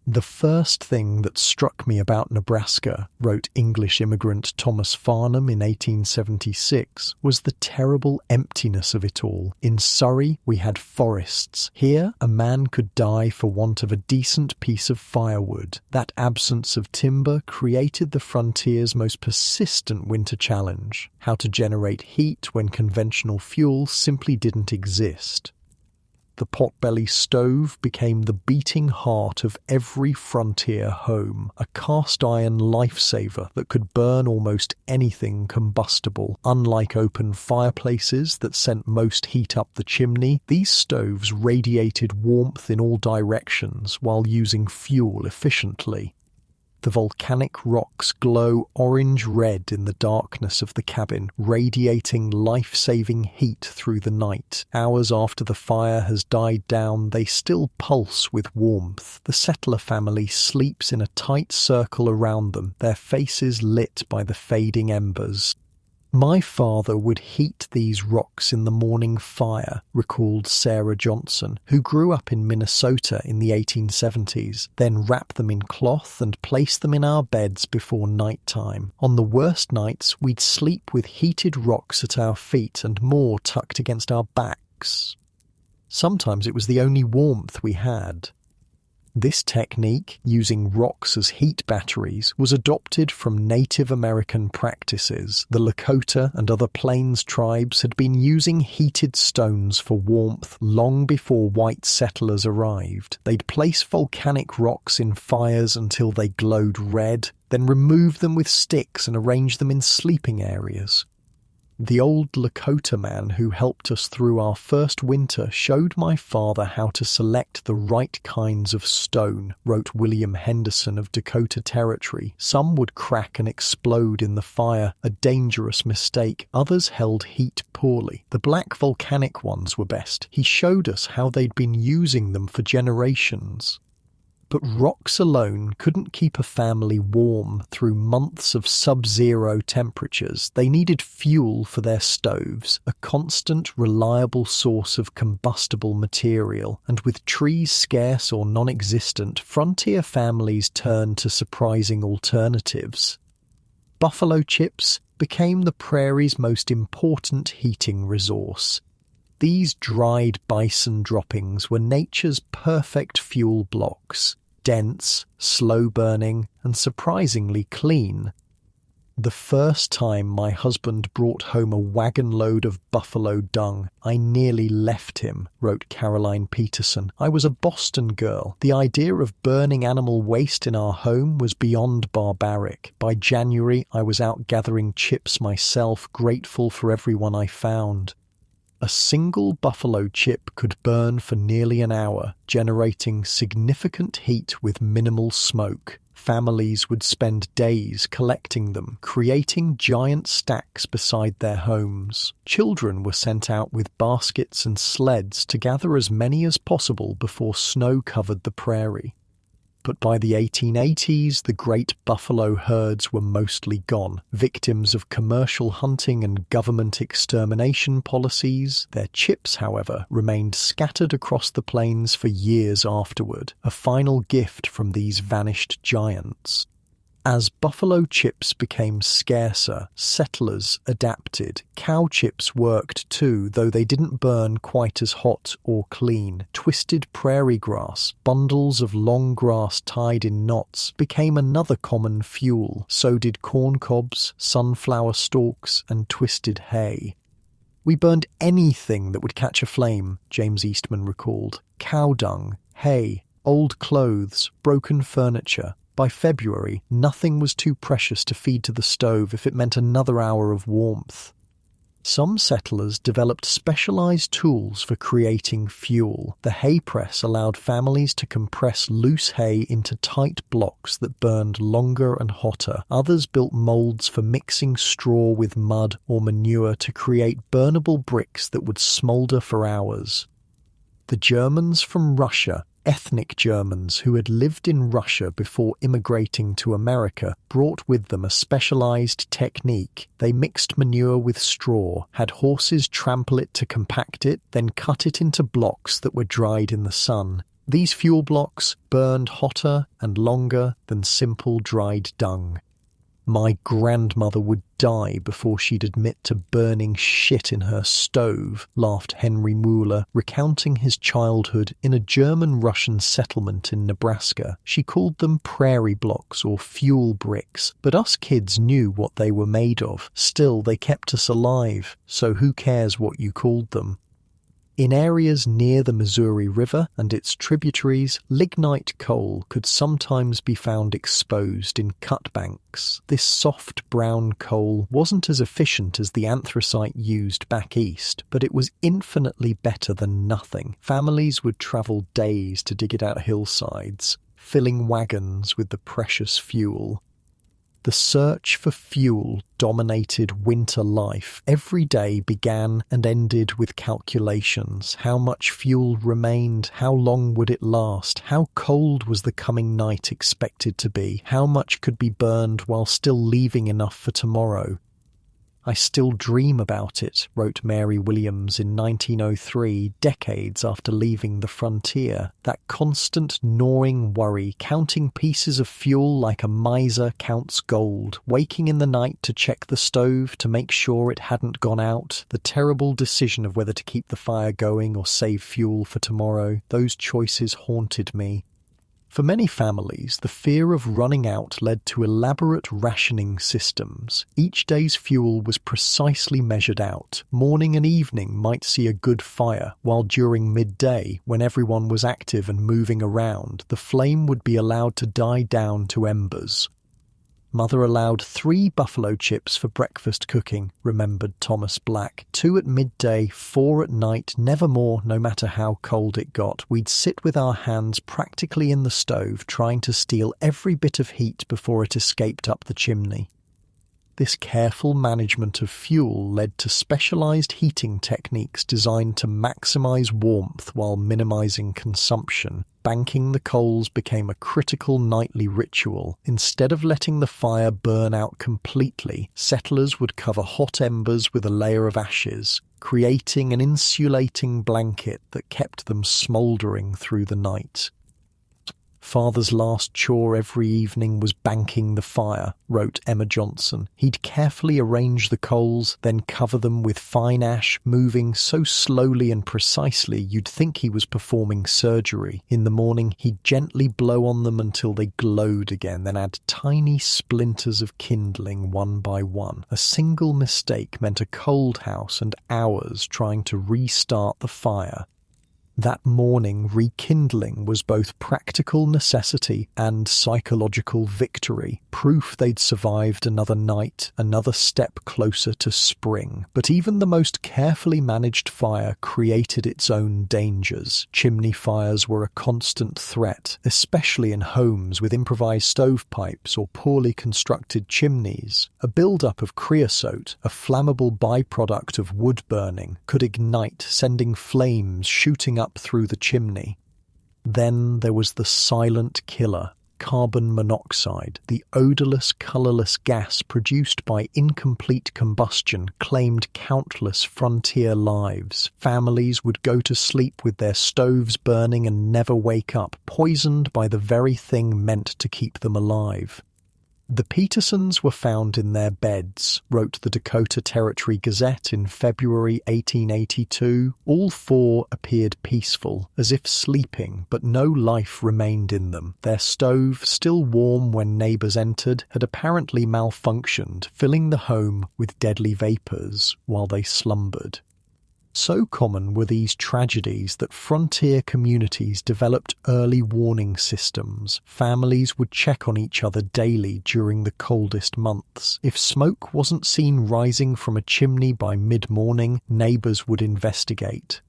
The first thing that struck me about Nebraska, wrote English immigrant Thomas Farnham in 1876, was the terrible emptiness of it all. In Surrey, we had forests. Here, a man could die for want of a decent piece of firewood. That absence of timber created the frontier's most persistent winter challenge: how to generate heat when conventional fuel simply didn't exist. The potbelly stove became the beating heart of every frontier home, a cast-iron lifesaver that could burn almost anything combustible. Unlike open fireplaces that sent most heat up the chimney, these stoves radiated warmth in all directions while using fuel efficiently. The volcanic rocks glow orange-red in the darkness of the cabin, radiating life-saving heat through the night. Hours after the fire has died down, they still pulse with warmth. The settler family sleeps in a tight circle around them, their faces lit by the fading embers. My father would heat these rocks in the morning fire, recalled Sarah Johnson, who grew up in Minnesota in the 1870s, then wrap them in cloth and place them in our beds before night time. On the worst nights, we'd sleep with heated rocks at our feet and more tucked against our backs. Sometimes it was the only warmth we had. This technique, using rocks as heat batteries, was adopted from Native American practices. The Lakota and other plains tribes had been using heated stones for warmth long before white settlers arrived. They'd place volcanic rocks in fires until they glowed red, then remove them with sticks and arrange them in sleeping areas. The old Lakota man who helped us through our first winter showed my father how to select the right kinds of stone, wrote William Henderson of Dakota Territory. Some would crack and explode in the fire, a dangerous mistake. Others held heat poorly. The black volcanic ones were best. He showed us how they'd been using them for generations. But rocks alone couldn't keep a family warm through months of sub-zero temperatures. They needed fuel for their stoves, a constant, reliable source of combustible material. And with trees scarce or non-existent, frontier families turned to surprising alternatives. Buffalo chips became the prairie's most important heating resource. These dried bison droppings were nature's perfect fuel blocks, dense, slow-burning, and surprisingly clean. The first time my husband brought home a wagon load of buffalo dung, I nearly left him, wrote Caroline Peterson. I was a Boston girl. The idea of burning animal waste in our home was beyond barbaric. By January, I was out gathering chips myself, grateful for everyone I found. A single buffalo chip could burn for nearly an hour, generating significant heat with minimal smoke. Families would spend days collecting them, creating giant stacks beside their homes. Children were sent out with baskets and sleds to gather as many as possible before snow covered the prairie. But by the 1880s, the great buffalo herds were mostly gone. Victims of commercial hunting and government extermination policies, their chips, however, remained scattered across the plains for years afterward, a final gift from these vanished giants. As buffalo chips became scarcer, settlers adapted. Cow chips worked too, though they didn't burn quite as hot or clean. Twisted prairie grass, bundles of long grass tied in knots, became another common fuel. So did corn cobs, sunflower stalks, and twisted hay. "We burned anything that would catch a flame," James Eastman recalled. "Cow dung, hay, old clothes, broken furniture. By February, nothing was too precious to feed to the stove if it meant another hour of warmth." Some settlers developed specialized tools for creating fuel. The hay press allowed families to compress loose hay into tight blocks that burned longer and hotter. Others built molds for mixing straw with mud or manure to create burnable bricks that would smolder for hours. The Germans from Russia, ethnic Germans who had lived in Russia before immigrating to America, brought with them a specialized technique. They mixed manure with straw, had horses trample it to compact it, then cut it into blocks that were dried in the sun. These fuel blocks burned hotter and longer than simple dried dung. "My grandmother would die before she'd admit to burning shit in her stove," laughed Henry Mueller, recounting his childhood in a German-Russian settlement in Nebraska. "She called them prairie blocks or fuel bricks, but us kids knew what they were made of. Still, they kept us alive, so who cares what you called them?" In areas near the Missouri River and its tributaries, lignite coal could sometimes be found exposed in cut banks. This soft brown coal wasn't as efficient as the anthracite used back east, but it was infinitely better than nothing. Families would travel days to dig it out hillsides, filling wagons with the precious fuel. The search for fuel dominated winter life. Every day began and ended with calculations. How much fuel remained? How long would it last? How cold was the coming night expected to be? How much could be burned while still leaving enough for tomorrow? "I still dream about it," wrote Mary Williams in 1903, decades after leaving the frontier. "That constant gnawing worry, counting pieces of fuel like a miser counts gold, waking in the night to check the stove to make sure it hadn't gone out, the terrible decision of whether to keep the fire going or save fuel for tomorrow, those choices haunted me." For many families, the fear of running out led to elaborate rationing systems. Each day's fuel was precisely measured out. Morning and evening might see a good fire, while during midday, when everyone was active and moving around, the flame would be allowed to die down to embers. "Mother allowed 3 buffalo chips for breakfast cooking," remembered Thomas Black. 2 at midday, 4 at night, never more, no matter how cold it got. We'd sit with our hands practically in the stove, trying to steal every bit of heat before it escaped up the chimney. This careful management of fuel led to specialized heating techniques designed to maximize warmth while minimizing consumption. Banking the coals became a critical nightly ritual. Instead of letting the fire burn out completely, settlers would cover hot embers with a layer of ashes, creating an insulating blanket that kept them smoldering through the night. "Father's last chore every evening was banking the fire," wrote Emma Johnson. "He'd carefully arrange the coals, then cover them with fine ash, moving so slowly and precisely you'd think he was performing surgery. In the morning, he'd gently blow on them until they glowed again, then add tiny splinters of kindling one by one. A single mistake meant a cold house and hours trying to restart the fire." That morning, rekindling was both practical necessity and psychological victory, proof they'd survived another night, another step closer to spring. But even the most carefully managed fire created its own dangers. Chimney fires were a constant threat, especially in homes with improvised stovepipes or poorly constructed chimneys. A build-up of creosote, a flammable byproduct of wood burning, could ignite, sending flames shooting up through the chimney. Then there was the silent killer, carbon monoxide. The odorless, colourless gas produced by incomplete combustion claimed countless frontier lives. Families would go to sleep with their stoves burning and never wake up, poisoned by the very thing meant to keep them alive. The Petersons were found in their beds, wrote the Dakota Territory Gazette in February 1882. All four appeared peaceful, as if sleeping, but no life remained in them. Their stove, still warm when neighbors entered, had apparently malfunctioned, filling the home with deadly vapors while they slumbered. So common were these tragedies that frontier communities developed early warning systems. Families would check on each other daily during the coldest months. If smoke wasn't seen rising from a chimney by mid-morning, neighbors would investigate.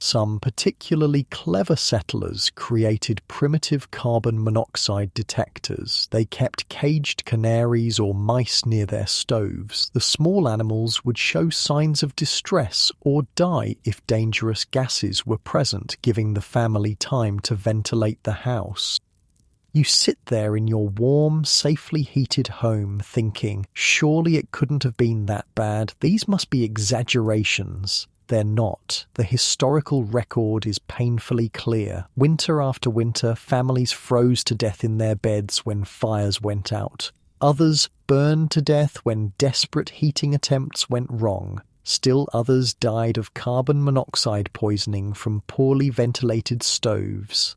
Some particularly clever settlers created primitive carbon monoxide detectors. They kept caged canaries or mice near their stoves. The small animals would show signs of distress or die if dangerous gases were present, giving the family time to ventilate the house. You sit there in your warm, safely heated home thinking, surely it couldn't have been that bad. These must be exaggerations. They're not. The historical record is painfully clear. Winter after winter, families froze to death in their beds when fires went out. Others burned to death when desperate heating attempts went wrong. Still others died of carbon monoxide poisoning from poorly ventilated stoves.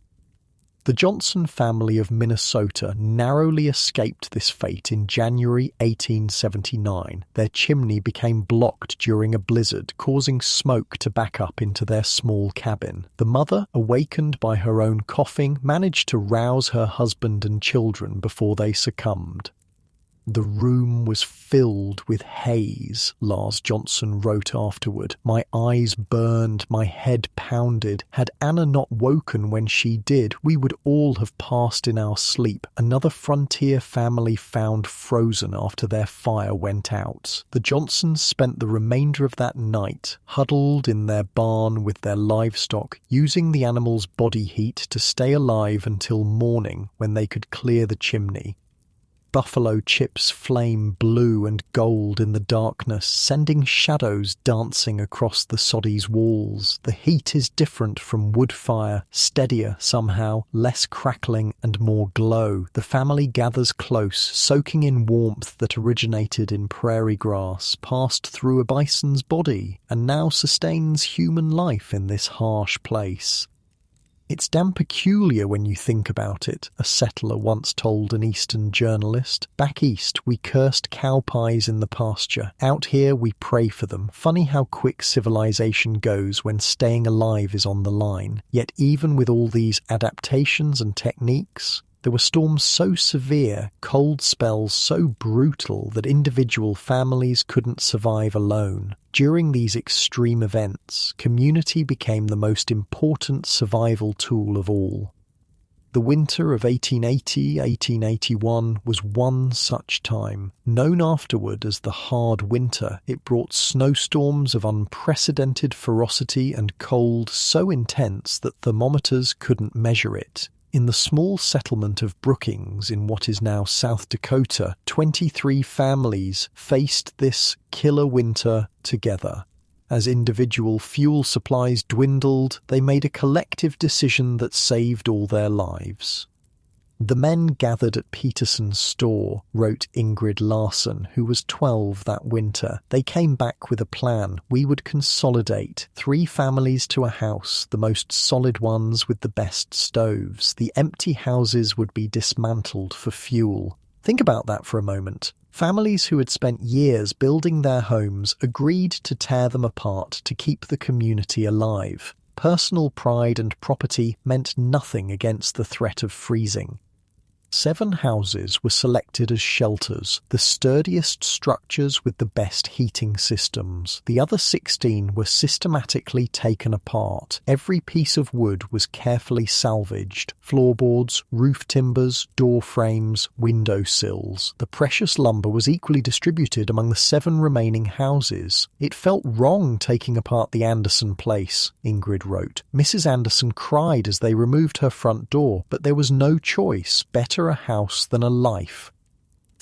The Johnson family of Minnesota narrowly escaped this fate in January 1879. Their chimney became blocked during a blizzard, causing smoke to back up into their small cabin. The mother, awakened by her own coughing, managed to rouse her husband and children before they succumbed. The room was filled with haze, Lars Johnson wrote afterward. My eyes burned, my head pounded. Had Anna not woken when she did, we would all have passed in our sleep. Another frontier family found frozen after their fire went out. The Johnsons spent the remainder of that night huddled in their barn with their livestock, using the animals' body heat to stay alive until morning when they could clear the chimney. Buffalo chips flame blue and gold in the darkness, sending shadows dancing across the soddy's walls. The heat is different from wood fire, steadier somehow, less crackling and more glow. The family gathers close, soaking in warmth that originated in prairie grass, passed through a bison's body, and now sustains human life in this harsh place. It's damn peculiar when you think about it, a settler once told an Eastern journalist. Back east, we cursed cow pies in the pasture. Out here, we pray for them. Funny how quick civilization goes when staying alive is on the line. Yet even with all these adaptations and techniques, there were storms so severe, cold spells so brutal that individual families couldn't survive alone. During these extreme events, community became the most important survival tool of all. The winter of 1880-1881 was one such time. Known afterward as the Hard Winter, it brought snowstorms of unprecedented ferocity and cold so intense that thermometers couldn't measure it. In the small settlement of Brookings in what is now South Dakota, 23 families faced this killer winter together. As individual fuel supplies dwindled, they made a collective decision that saved all their lives. The men gathered at Peterson's store, wrote Ingrid Larson, who was 12 that winter. They came back with a plan. We would consolidate 3 families to a house, the most solid ones with the best stoves. The empty houses would be dismantled for fuel. Think about that for a moment. Families who had spent years building their homes agreed to tear them apart to keep the community alive. Personal pride and property meant nothing against the threat of freezing. 7 houses were selected as shelters, the sturdiest structures with the best heating systems. The other 16 were systematically taken apart. Every piece of wood was carefully salvaged. Floorboards, roof timbers, door frames, window sills. The precious lumber was equally distributed among the 7 remaining houses. It felt wrong taking apart the Anderson place, Ingrid wrote. Mrs. Anderson cried as they removed her front door, but there was no choice. Better a house than a life.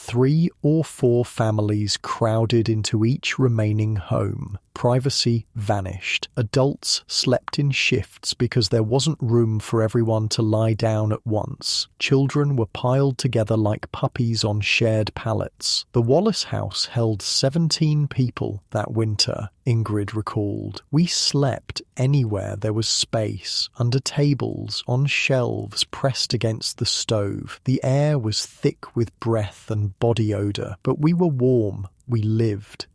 3 or 4 families crowded into each remaining home. Privacy vanished. Adults slept in shifts because there wasn't room for everyone to lie down at once. Children were piled together like puppies on shared pallets. The Wallace house held 17 people that winter, Ingrid recalled. We slept anywhere there was space, under tables, on shelves, pressed against the stove. The air was thick with breath and body odour, but we were warm. We lived.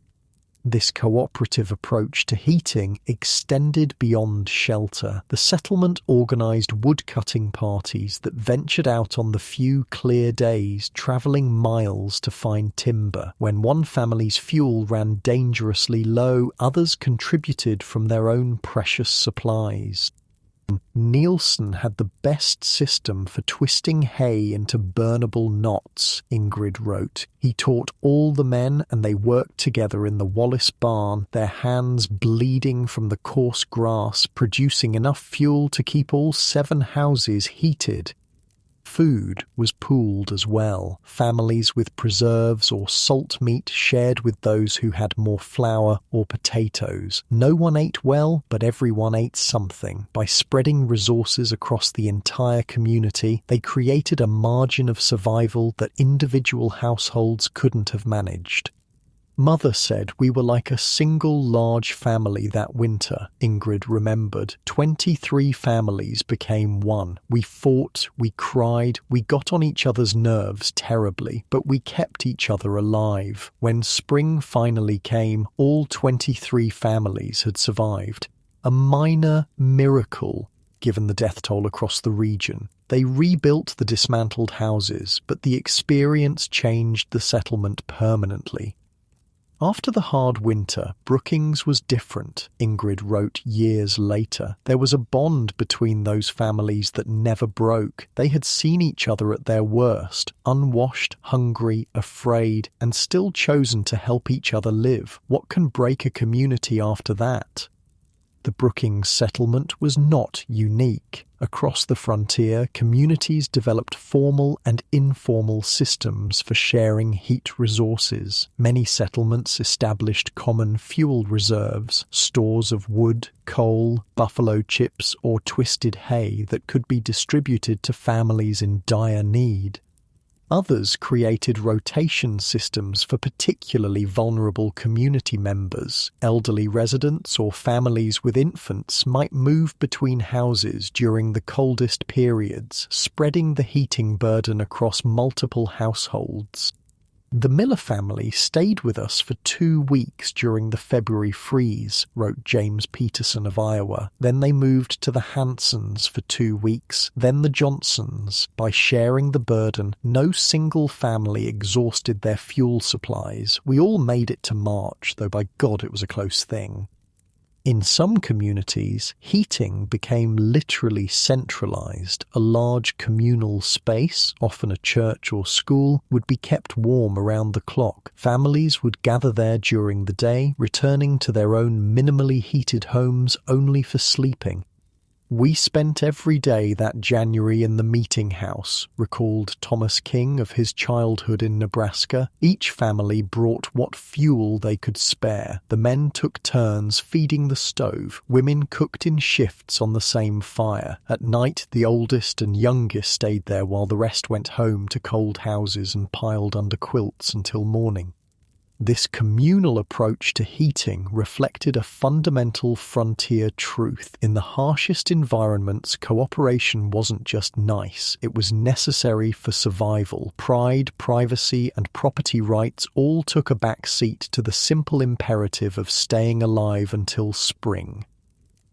This cooperative approach to heating extended beyond shelter. The settlement organised woodcutting parties that ventured out on the few clear days, travelling miles to find timber. When one family's fuel ran dangerously low, others contributed from their own precious supplies. Nielsen had the best system for twisting hay into burnable knots, Ingrid wrote. He taught all the men and they worked together in the Wallace barn, their hands bleeding from the coarse grass, producing enough fuel to keep all 7 houses heated. Food was pooled as well. Families with preserves or salt meat shared with those who had more flour or potatoes. No one ate well, but everyone ate something. By spreading resources across the entire community, they created a margin of survival that individual households couldn't have managed. Mother said we were like a single large family that winter, Ingrid remembered. 23 families became one. We fought, we cried, we got on each other's nerves terribly, but we kept each other alive. When spring finally came, all 23 families had survived. A minor miracle, given the death toll across the region. They rebuilt the dismantled houses, but the experience changed the settlement permanently. After the hard winter, Brookings was different, Ingrid wrote years later. There was a bond between those families that never broke. They had seen each other at their worst, unwashed, hungry, afraid, and still chosen to help each other live. What can break a community after that? The Brookings settlement was not unique. Across the frontier, communities developed formal and informal systems for sharing heat resources. Many settlements established common fuel reserves, stores of wood, coal, buffalo chips, or twisted hay that could be distributed to families in dire need. Others created rotation systems for particularly vulnerable community members. Elderly residents or families with infants might move between houses during the coldest periods, spreading the heating burden across multiple households. The Miller family stayed with us for 2 weeks during the February freeze, wrote James Peterson of Iowa. Then they moved to the Hansons for 2 weeks, then the Johnsons. By sharing the burden, no single family exhausted their fuel supplies. We all made it to March, though by God it was a close thing. In some communities, heating became literally centralized. A large communal space, often a church or school, would be kept warm around the clock. Families would gather there during the day, returning to their own minimally heated homes only for sleeping. We spent every day that January in the meeting house, recalled Thomas King of his childhood in Nebraska. Each family brought what fuel they could spare. The men took turns feeding the stove. Women cooked in shifts on the same fire. At night, the oldest and youngest stayed there while the rest went home to cold houses and piled under quilts until morning. This communal approach to heating reflected a fundamental frontier truth. In the harshest environments, cooperation wasn't just nice, it was necessary for survival. Pride, privacy, and property rights all took a back seat to the simple imperative of staying alive until spring.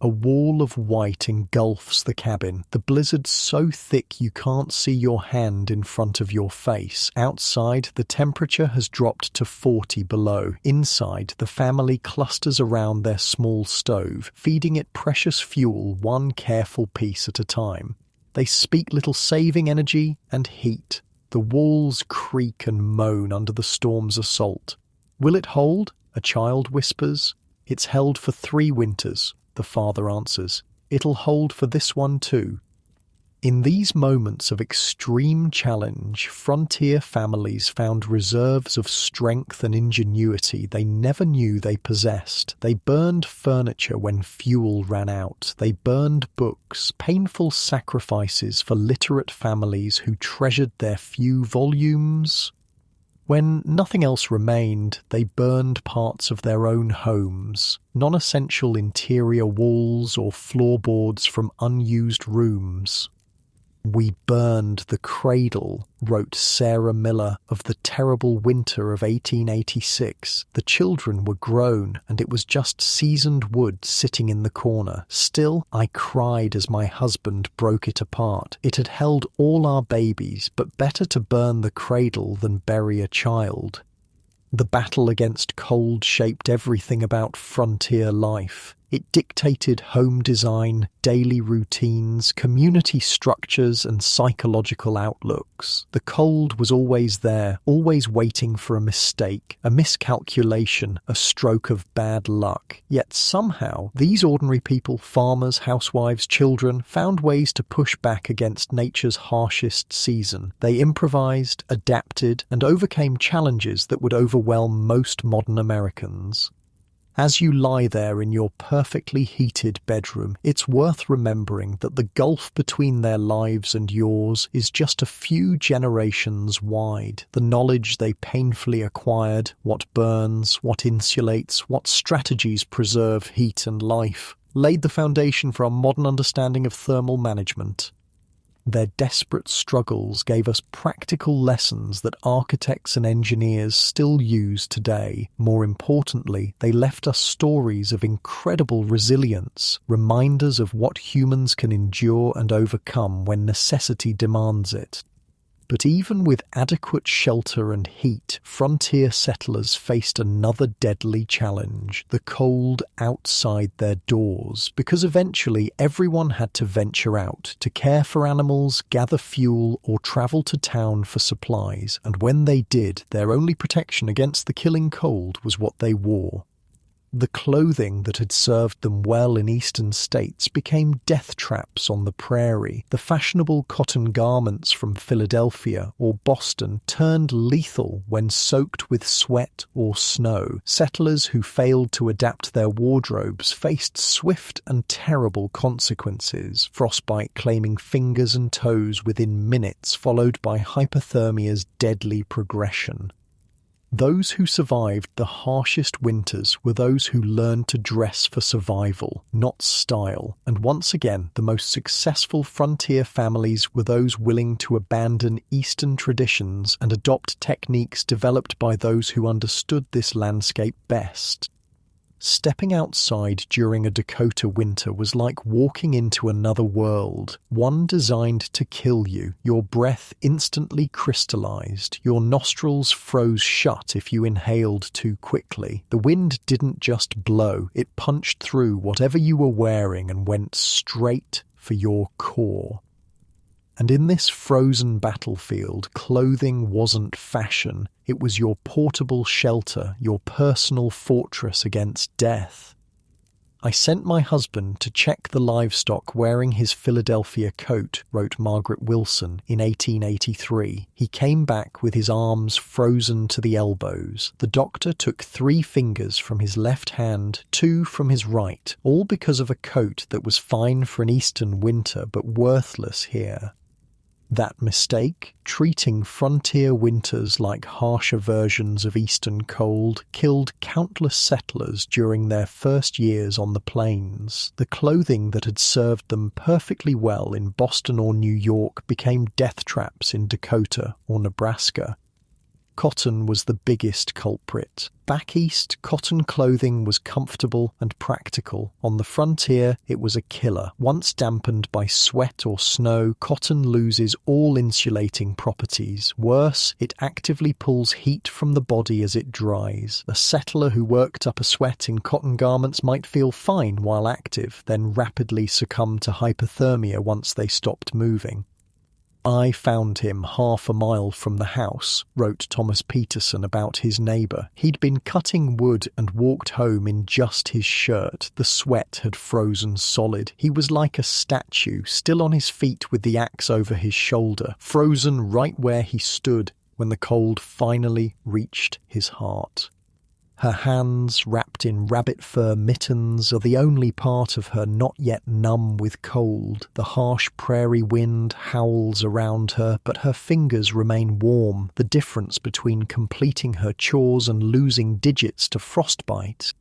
A wall of white engulfs the cabin, the blizzard so thick you can't see your hand in front of your face. Outside, the temperature has dropped to 40 below. Inside, the family clusters around their small stove, feeding it precious fuel one careful piece at a time. They speak little saving energy and heat. The walls creak and moan under the storm's assault. Will it hold? A child whispers. It's held for 3 winters. The father answers, "It'll hold for this one too." In these moments of extreme challenge, frontier families found reserves of strength and ingenuity they never knew they possessed. They burned furniture when fuel ran out. They burned books, painful sacrifices for literate families who treasured their few volumes. When nothing else remained, they burned parts of their own homes, non-essential interior walls or floorboards from unused rooms. "We burned the cradle," wrote Sarah Miller of the terrible winter of 1886. "The children were grown, and it was just seasoned wood sitting in the corner. Still, I cried as my husband broke it apart. It had held all our babies, but better to burn the cradle than bury a child." The battle against cold shaped everything about frontier life. It dictated home design, daily routines, community structures, and psychological outlooks. The cold was always there, always waiting for a mistake, a miscalculation, a stroke of bad luck. Yet somehow, these ordinary people, farmers, housewives, children, found ways to push back against nature's harshest season. They improvised, adapted, and overcame challenges that would overwhelm most modern Americans. As you lie there in your perfectly heated bedroom, it's worth remembering that the gulf between their lives and yours is just a few generations wide. The knowledge they painfully acquired, what burns, what insulates, what strategies preserve heat and life, laid the foundation for our modern understanding of thermal management. Their desperate struggles gave us practical lessons that architects and engineers still use today. More importantly, they left us stories of incredible resilience, reminders of what humans can endure and overcome when necessity demands it. But even with adequate shelter and heat, frontier settlers faced another deadly challenge: the cold outside their doors, because eventually everyone had to venture out to care for animals, gather fuel, or travel to town for supplies, and when they did, their only protection against the killing cold was what they wore. The clothing that had served them well in eastern states became death traps on the prairie. The fashionable cotton garments from Philadelphia or Boston turned lethal when soaked with sweat or snow. Settlers who failed to adapt their wardrobes faced swift and terrible consequences, frostbite claiming fingers and toes within minutes, followed by hypothermia's deadly progression. Those who survived the harshest winters were those who learned to dress for survival, not style. And once again, the most successful frontier families were those willing to abandon Eastern traditions and adopt techniques developed by those who understood this landscape best. Stepping outside during a Dakota winter was like walking into another world, one designed to kill you. Your breath instantly crystallized. Your nostrils froze shut if you inhaled too quickly. The wind didn't just blow, it punched through whatever you were wearing and went straight for your core. And in this frozen battlefield, clothing wasn't fashion. It was your portable shelter, your personal fortress against death. "I sent my husband to check the livestock wearing his Philadelphia coat," wrote Margaret Wilson in 1883. "He came back with his arms frozen to the elbows. The doctor took 3 fingers from his left hand, 2 from his right, all because of a coat that was fine for an eastern winter but worthless here." That mistake, treating frontier winters like harsher versions of eastern cold, killed countless settlers during their first years on the plains. The clothing that had served them perfectly well in Boston or New York became death traps in Dakota or Nebraska. Cotton was the biggest culprit. Back east, cotton clothing was comfortable and practical. On the frontier, it was a killer. Once dampened by sweat or snow, cotton loses all insulating properties. Worse, it actively pulls heat from the body as it dries. A settler who worked up a sweat in cotton garments might feel fine while active, then rapidly succumb to hypothermia once they stopped moving. I found him half a mile from the house, wrote Thomas Peterson about his neighbour. He'd been cutting wood and walked home in just his shirt. The sweat had frozen solid. He was like a statue, still on his feet with the axe over his shoulder, frozen right where he stood when the cold finally reached his heart. Her hands, wrapped in rabbit fur mittens, are the only part of her not yet numb with cold. The harsh prairie wind howls around her, but her fingers remain warm, the difference between completing her chores and losing digits to frostbite.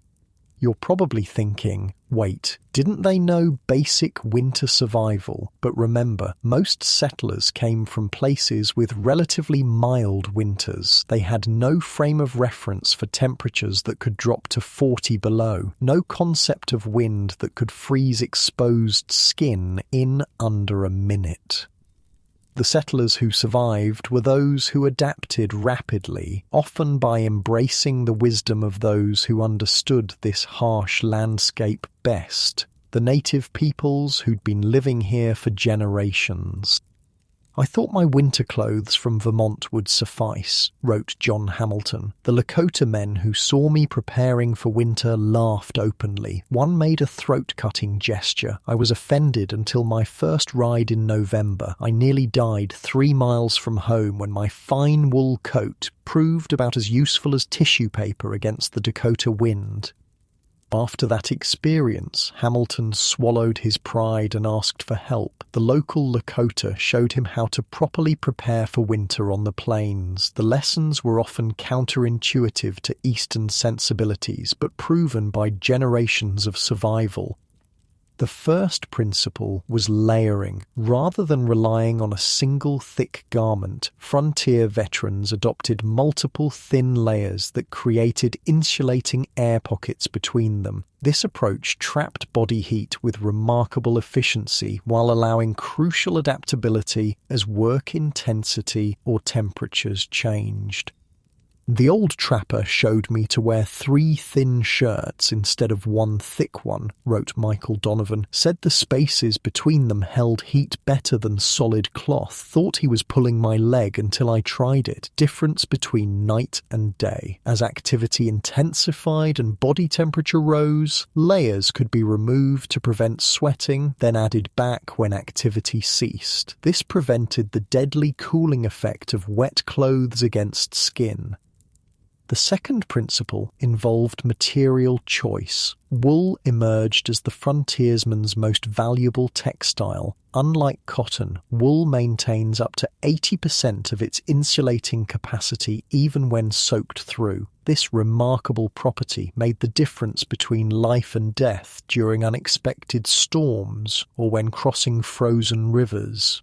You're probably thinking, wait, didn't they know basic winter survival? But remember, most settlers came from places with relatively mild winters. They had no frame of reference for temperatures that could drop to 40 below, no concept of wind that could freeze exposed skin in under a minute. The settlers who survived were those who adapted rapidly, often by embracing the wisdom of those who understood this harsh landscape best, the native peoples who'd been living here for generations. I thought my winter clothes from Vermont would suffice, wrote John Hamilton. The Lakota men who saw me preparing for winter laughed openly. One made a throat-cutting gesture. I was offended until my first ride in November. I nearly died 3 miles from home when my fine wool coat proved about as useful as tissue paper against the Dakota wind. After that experience, Hamilton swallowed his pride and asked for help. The local Lakota showed him how to properly prepare for winter on the plains. The lessons were often counterintuitive to Eastern sensibilities, but proven by generations of survival. The first principle was layering. Rather than relying on a single thick garment, frontier veterans adopted multiple thin layers that created insulating air pockets between them. This approach trapped body heat with remarkable efficiency while allowing crucial adaptability as work intensity or temperatures changed. The old trapper showed me to wear 3 thin shirts instead of 1 thick one, wrote Michael Donovan, said the spaces between them held heat better than solid cloth, thought he was pulling my leg until I tried it. Difference between night and day. As activity intensified and body temperature rose, layers could be removed to prevent sweating, then added back when activity ceased. This prevented the deadly cooling effect of wet clothes against skin. The second principle involved material choice. Wool emerged as the frontiersman's most valuable textile. Unlike cotton, wool maintains up to 80% of its insulating capacity even when soaked through. This remarkable property made the difference between life and death during unexpected storms or when crossing frozen rivers.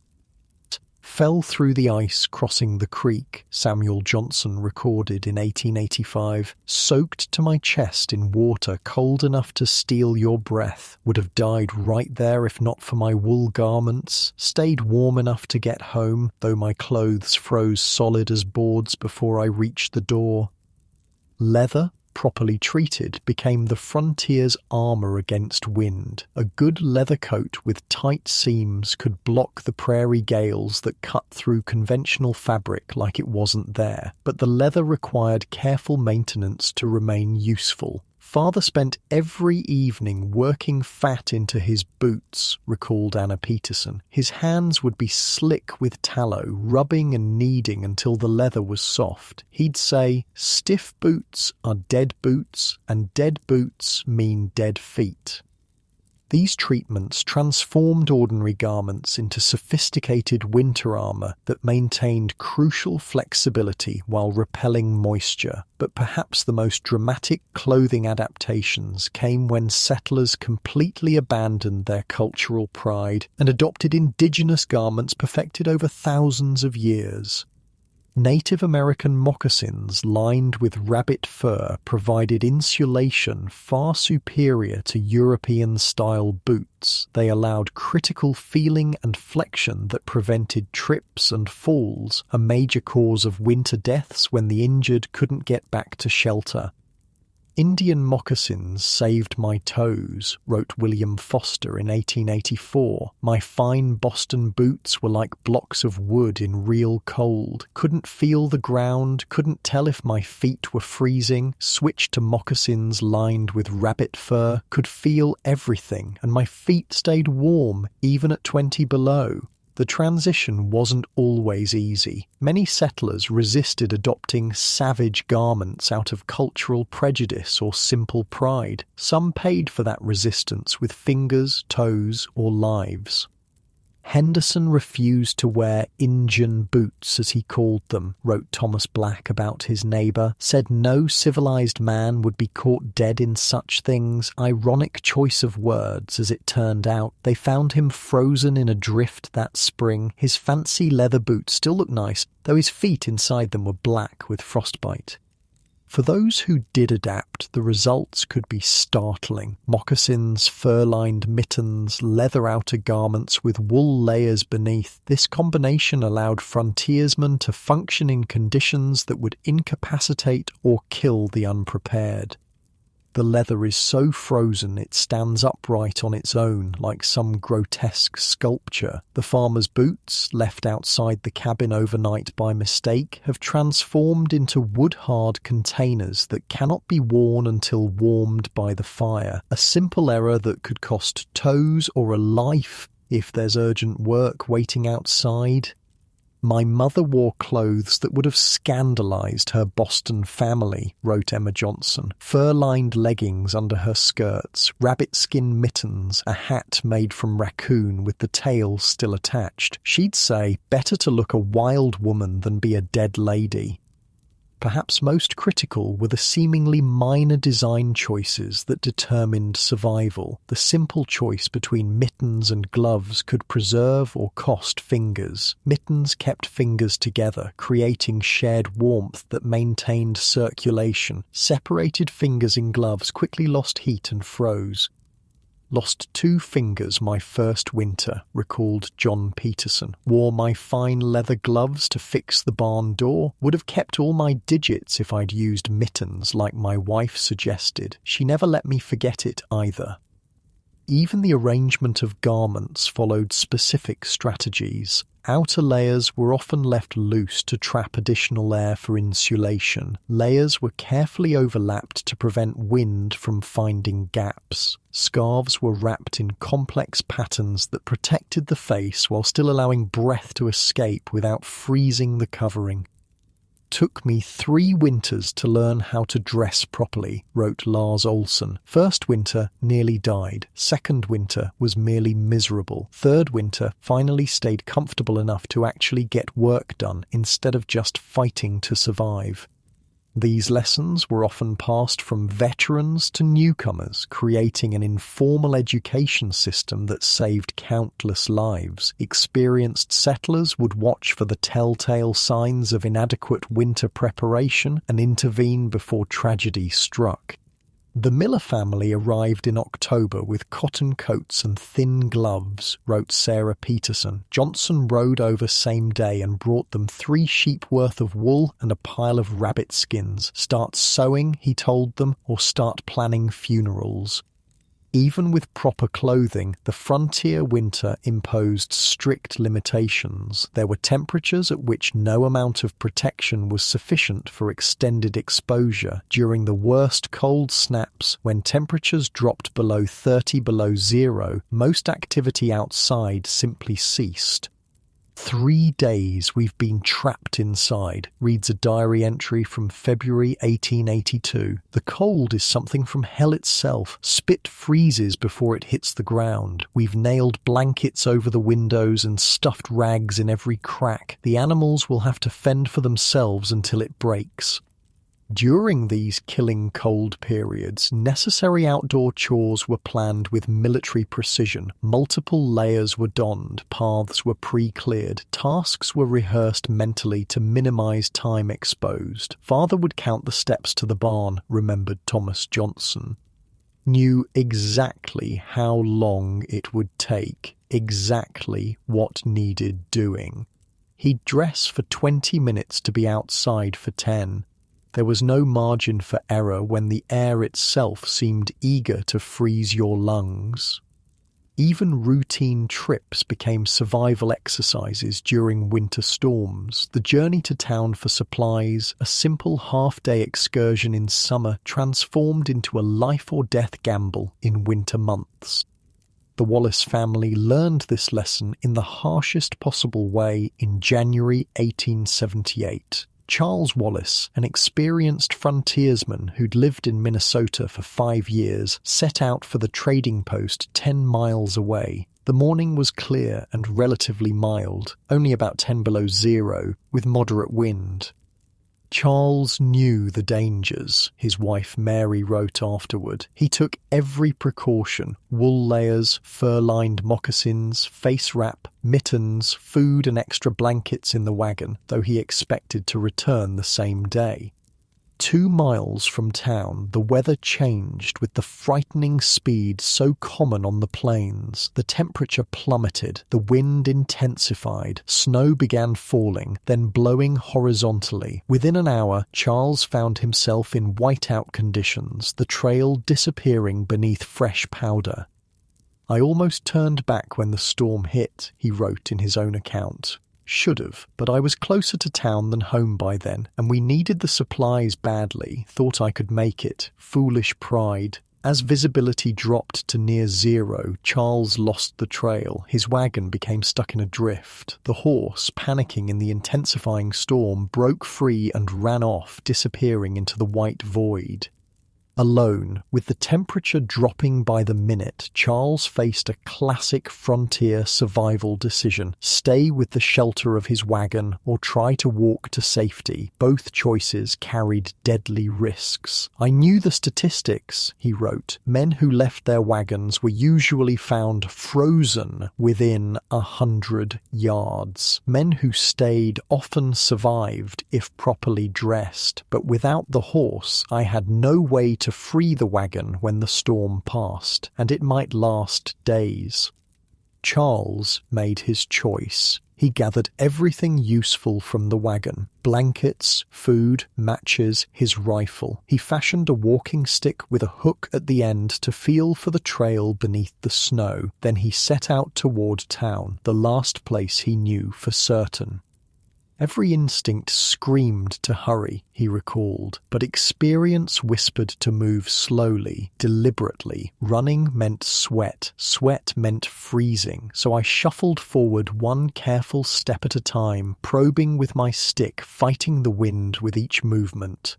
Fell through the ice crossing the creek, Samuel Johnson recorded in 1885, soaked to my chest in water cold enough to steal your breath, would have died right there if not for my wool garments, stayed warm enough to get home, though my clothes froze solid as boards before I reached the door. Leather, properly treated, became the frontier's armour against wind. A good leather coat with tight seams could block the prairie gales that cut through conventional fabric like it wasn't there, but the leather required careful maintenance to remain useful. Father spent every evening working fat into his boots, recalled Anna Peterson. His hands would be slick with tallow, rubbing and kneading until the leather was soft. He'd say, "Stiff boots are dead boots, and dead boots mean dead feet." These treatments transformed ordinary garments into sophisticated winter armour that maintained crucial flexibility while repelling moisture. But perhaps the most dramatic clothing adaptations came when settlers completely abandoned their cultural pride and adopted indigenous garments perfected over thousands of years. Native American moccasins lined with rabbit fur provided insulation far superior to European-style boots. They allowed critical feeling and flexion that prevented trips and falls, a major cause of winter deaths when the injured couldn't get back to shelter. Indian moccasins saved my toes, wrote William Foster in 1884. My fine Boston boots were like blocks of wood in real cold. Couldn't feel the ground, couldn't tell if my feet were freezing. Switched to moccasins lined with rabbit fur. Could feel everything, and my feet stayed warm, even at 20 below. The transition wasn't always easy. Many settlers resisted adopting savage garments out of cultural prejudice or simple pride. Some paid for that resistance with fingers, toes, or lives. Henderson refused to wear Injun boots, as he called them, wrote Thomas Black about his neighbour, said no civilized man would be caught dead in such things. Ironic choice of words, as it turned out. They found him frozen in a drift that spring. His fancy leather boots still looked nice, though his feet inside them were black with frostbite. For those who did adapt, the results could be startling. Moccasins, fur-lined mittens, leather outer garments with wool layers beneath. This combination allowed frontiersmen to function in conditions that would incapacitate or kill the unprepared. The leather is so frozen it stands upright on its own like some grotesque sculpture. The farmer's boots, left outside the cabin overnight by mistake, have transformed into wood-hard containers that cannot be worn until warmed by the fire. A simple error that could cost toes or a life if there's urgent work waiting outside. My mother wore clothes that would have scandalized her Boston family, wrote Emma Johnson. Fur-lined leggings under her skirts, rabbit-skin mittens, a hat made from raccoon with the tail still attached. She'd say, better to look a wild woman than be a dead lady. Perhaps most critical were the seemingly minor design choices that determined survival. The simple choice between mittens and gloves could preserve or cost fingers. Mittens kept fingers together, creating shared warmth that maintained circulation. Separated fingers in gloves quickly lost heat and froze. Lost 2 fingers my first winter, recalled John Peterson. Wore my fine leather gloves to fix the barn door. Would have kept all my digits if I'd used mittens like my wife suggested. She never let me forget it either. Even the arrangement of garments followed specific strategies. Outer layers were often left loose to trap additional air for insulation. Layers were carefully overlapped to prevent wind from finding gaps. Scarves were wrapped in complex patterns that protected the face while still allowing breath to escape without freezing the covering. Took me 3 winters to learn how to dress properly, wrote Lars Olsen. First winter nearly died. Second winter was merely miserable. Third winter finally stayed comfortable enough to actually get work done instead of just fighting to survive. These lessons were often passed from veterans to newcomers, creating an informal education system that saved countless lives. Experienced settlers would watch for the telltale signs of inadequate winter preparation and intervene before tragedy struck. The Miller family arrived in October with cotton coats and thin gloves, wrote Sarah Peterson. Johnson rode over same day and brought them 3 sheep worth of wool and a pile of rabbit skins. Start sewing, he told them, or start planning funerals. Even with proper clothing, the frontier winter imposed strict limitations. There were temperatures at which no amount of protection was sufficient for extended exposure. During the worst cold snaps, when temperatures dropped below 30 below zero, most activity outside simply ceased. 3 days we've been trapped inside, reads a diary entry from February 1882. The cold is something from hell itself. Spit freezes before it hits the ground. We've nailed blankets over the windows and stuffed rags in every crack. The animals will have to fend for themselves until it breaks. During these killing cold periods, necessary outdoor chores were planned with military precision. Multiple layers were donned, paths were pre-cleared, tasks were rehearsed mentally to minimize time exposed. Father would count the steps to the barn, remembered Thomas Johnson. Knew exactly how long it would take, exactly what needed doing. He'd dress for 20 minutes to be outside for 10. There was no margin for error when the air itself seemed eager to freeze your lungs. Even routine trips became survival exercises during winter storms. The journey to town for supplies, a simple half-day excursion in summer, transformed into a life-or-death gamble in winter months. The Wallace family learned this lesson in the harshest possible way in January 1878. Charles Wallace, an experienced frontiersman who'd lived in Minnesota for 5 years, set out for the trading post 10 miles away. The morning was clear and relatively mild, only about 10 below zero, with moderate wind. Charles knew the dangers, his wife Mary wrote afterward. He took every precaution: wool layers, fur-lined moccasins, face wrap, mittens, food and extra blankets in the wagon, though he expected to return the same day. 2 miles from town, the weather changed with the frightening speed so common on the plains. The temperature plummeted, the wind intensified, snow began falling, then blowing horizontally. Within an hour, Charles found himself in whiteout conditions, the trail disappearing beneath fresh powder. "I almost turned back when the storm hit," he wrote in his own account. "Should have, but I was closer to town than home by then, and we needed the supplies badly, thought I could make it. Foolish pride." As visibility dropped to near zero, Charles lost the trail. His wagon became stuck in a drift. The horse, panicking in the intensifying storm, broke free and ran off, disappearing into the white void. Alone, with the temperature dropping by the minute, Charles faced a classic frontier survival decision: stay with the shelter of his wagon or try to walk to safety. Both choices carried deadly risks. "I knew the statistics," he wrote. "Men who left their wagons were usually found frozen within 100 yards. Men who stayed often survived if properly dressed, but without the horse, I had no way to free the wagon when the storm passed, and it might last days." Charles made his choice. He gathered everything useful from the wagon: blankets, food, matches, his rifle. He fashioned a walking stick with a hook at the end to feel for the trail beneath the snow. Then he set out toward town, the last place he knew for certain. Every instinct screamed to hurry, he recalled, but experience whispered to move slowly, deliberately. Running meant sweat. Sweat meant freezing. So I shuffled forward one careful step at a time, probing with my stick, fighting the wind with each movement.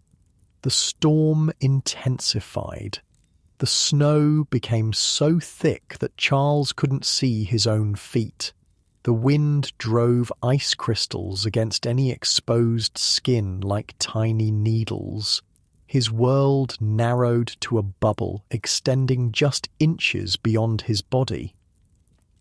The storm intensified. The snow became so thick that Charles couldn't see his own feet. The wind drove ice crystals against any exposed skin like tiny needles. His world narrowed to a bubble, extending just inches beyond his body.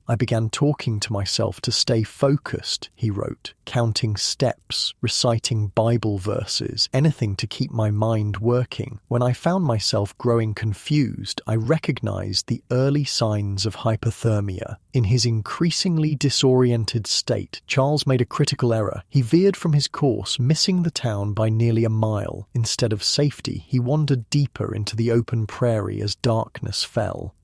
"I began talking to myself to stay focused," he wrote, counting steps, reciting Bible verses, anything to keep my mind working. "When I found myself growing confused, I recognized the early signs of hypothermia." In his increasingly disoriented state, Charles made a critical error. He veered from his course, missing the town by nearly a mile. Instead of safety, he wandered deeper into the open prairie as darkness fell.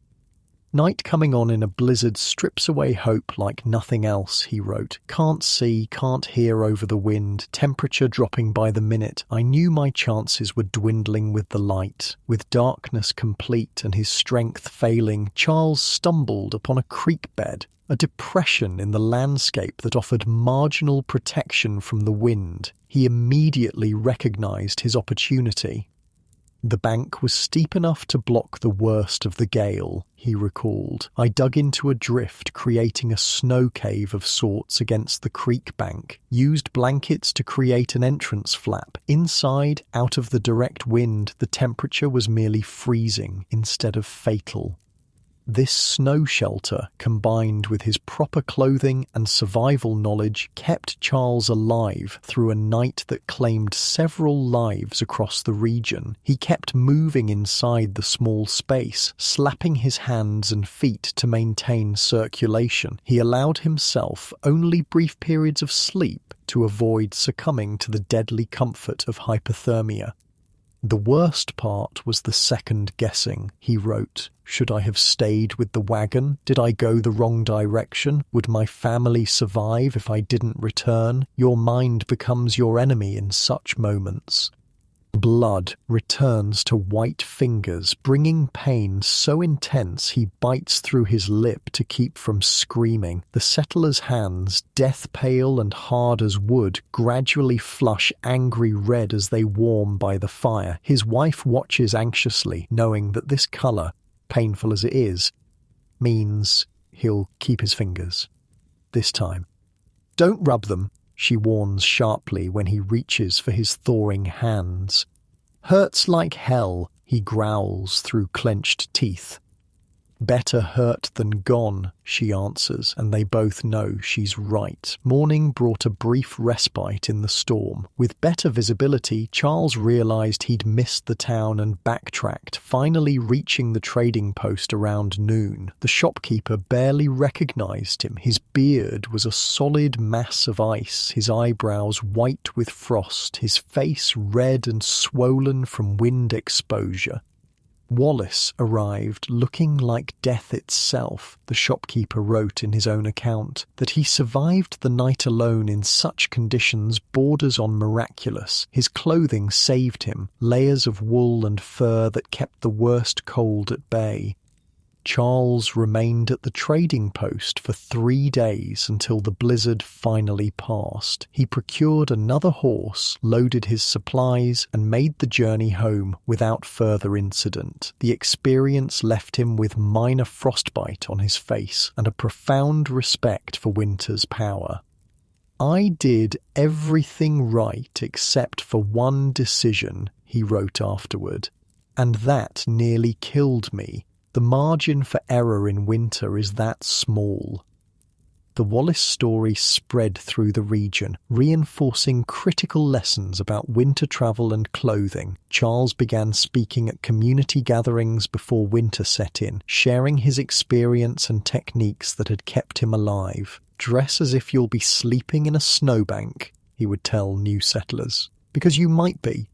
"Night coming on in a blizzard strips away hope like nothing else," he wrote. "Can't see, can't hear over the wind, temperature dropping by the minute. I knew my chances were dwindling with the light." With darkness complete and his strength failing, Charles stumbled upon a creek bed, a depression in the landscape that offered marginal protection from the wind. He immediately recognized his opportunity. "The bank was steep enough to block the worst of the gale," he recalled. "I dug into a drift, creating a snow cave of sorts against the creek bank, used blankets to create an entrance flap. Inside, out of the direct wind, the temperature was merely freezing instead of fatal." This snow shelter, combined with his proper clothing and survival knowledge, kept Charles alive through a night that claimed several lives across the region. He kept moving inside the small space, slapping his hands and feet to maintain circulation. He allowed himself only brief periods of sleep to avoid succumbing to the deadly comfort of hypothermia. The worst part was the second guessing, he wrote. Should I have stayed with the wagon? Did I go the wrong direction? Would my family survive if I didn't return? Your mind becomes your enemy in such moments. Blood returns to white fingers, bringing pain so intense he bites through his lip to keep from screaming. The settler's hands, death pale and hard as wood, gradually flush angry red as they warm by the fire. His wife watches anxiously, knowing that this colour, painful as it is, means he'll keep his fingers. This time. Don't rub them, she warns sharply when he reaches for his thawing hands. Hurts like hell, he growls through clenched teeth. Better hurt than gone, she answers, and they both know she's right. Morning brought a brief respite in the storm. With better visibility, Charles realised he'd missed the town and backtracked, finally reaching the trading post around noon. The shopkeeper barely recognised him. His beard was a solid mass of ice, his eyebrows white with frost, his face red and swollen from wind exposure. Wallace arrived looking like death itself. The shopkeeper wrote in his own account that he survived the night alone in such conditions borders on miraculous. His clothing saved him, layers of wool and fur that kept the worst cold at bay. Charles remained at the trading post for 3 days until the blizzard finally passed. He procured another horse, loaded his supplies, and made the journey home without further incident. The experience left him with minor frostbite on his face and a profound respect for winter's power. I did everything right except for one decision, he wrote afterward, and that nearly killed me. The margin for error in winter is that small. The Wallace story spread through the region, reinforcing critical lessons about winter travel and clothing. Charles began speaking at community gatherings before winter set in, sharing his experience and techniques that had kept him alive. Dress as if you'll be sleeping in a snowbank, he would tell new settlers, because you might be.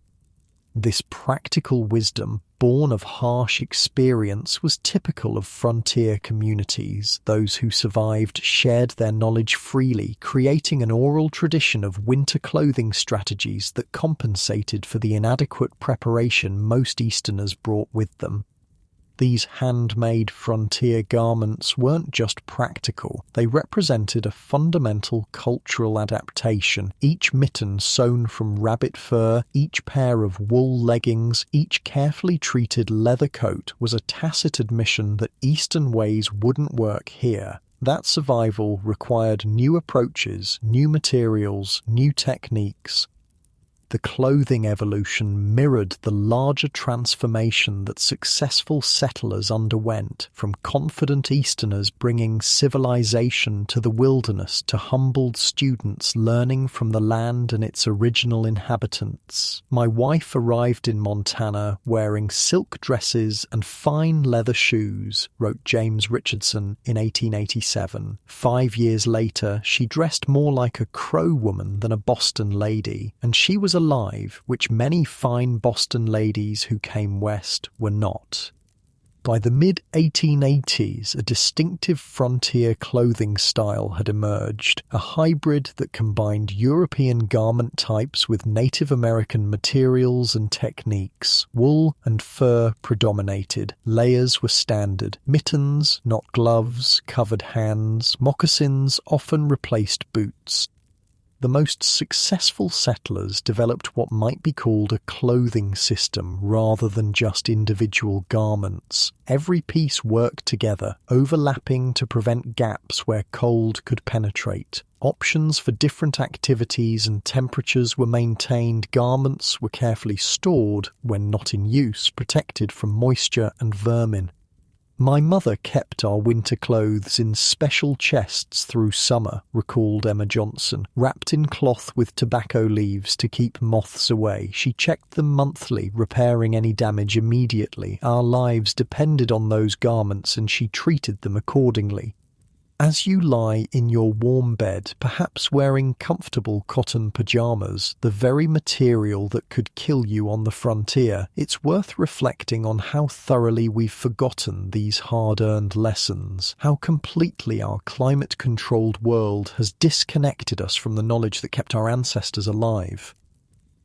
This practical wisdom, born of harsh experience, was typical of frontier communities. Those who survived shared their knowledge freely, creating an oral tradition of winter clothing strategies that compensated for the inadequate preparation most Easterners brought with them. These handmade frontier garments weren't just practical, they represented a fundamental cultural adaptation. Each mitten sewn from rabbit fur, each pair of wool leggings, each carefully treated leather coat was a tacit admission that Eastern ways wouldn't work here. That survival required new approaches, new materials, new techniques. The clothing evolution mirrored the larger transformation that successful settlers underwent, from confident Easterners bringing civilization to the wilderness to humbled students learning from the land and its original inhabitants. My wife arrived in Montana wearing silk dresses and fine leather shoes, wrote James Richardson in 1887. 5 years later, she dressed more like a Crow woman than a Boston lady, and she was alive, which many fine Boston ladies who came west were not. By the mid-1880s, a distinctive frontier clothing style had emerged, a hybrid that combined European garment types with Native American materials and techniques. Wool and fur predominated. Layers were standard. Mittens, not gloves, covered hands. Moccasins often replaced boots. The most successful settlers developed what might be called a clothing system rather than just individual garments. Every piece worked together, overlapping to prevent gaps where cold could penetrate. Options for different activities and temperatures were maintained. Garments were carefully stored, when not in use, protected from moisture and vermin. "My mother kept our winter clothes in special chests through summer," recalled Emma Johnson. "Wrapped in cloth with tobacco leaves to keep moths away. She checked them monthly, repairing any damage immediately. Our lives depended on those garments and she treated them accordingly." As you lie in your warm bed, perhaps wearing comfortable cotton pajamas, the very material that could kill you on the frontier, it's worth reflecting on how thoroughly we've forgotten these hard-earned lessons, how completely our climate-controlled world has disconnected us from the knowledge that kept our ancestors alive.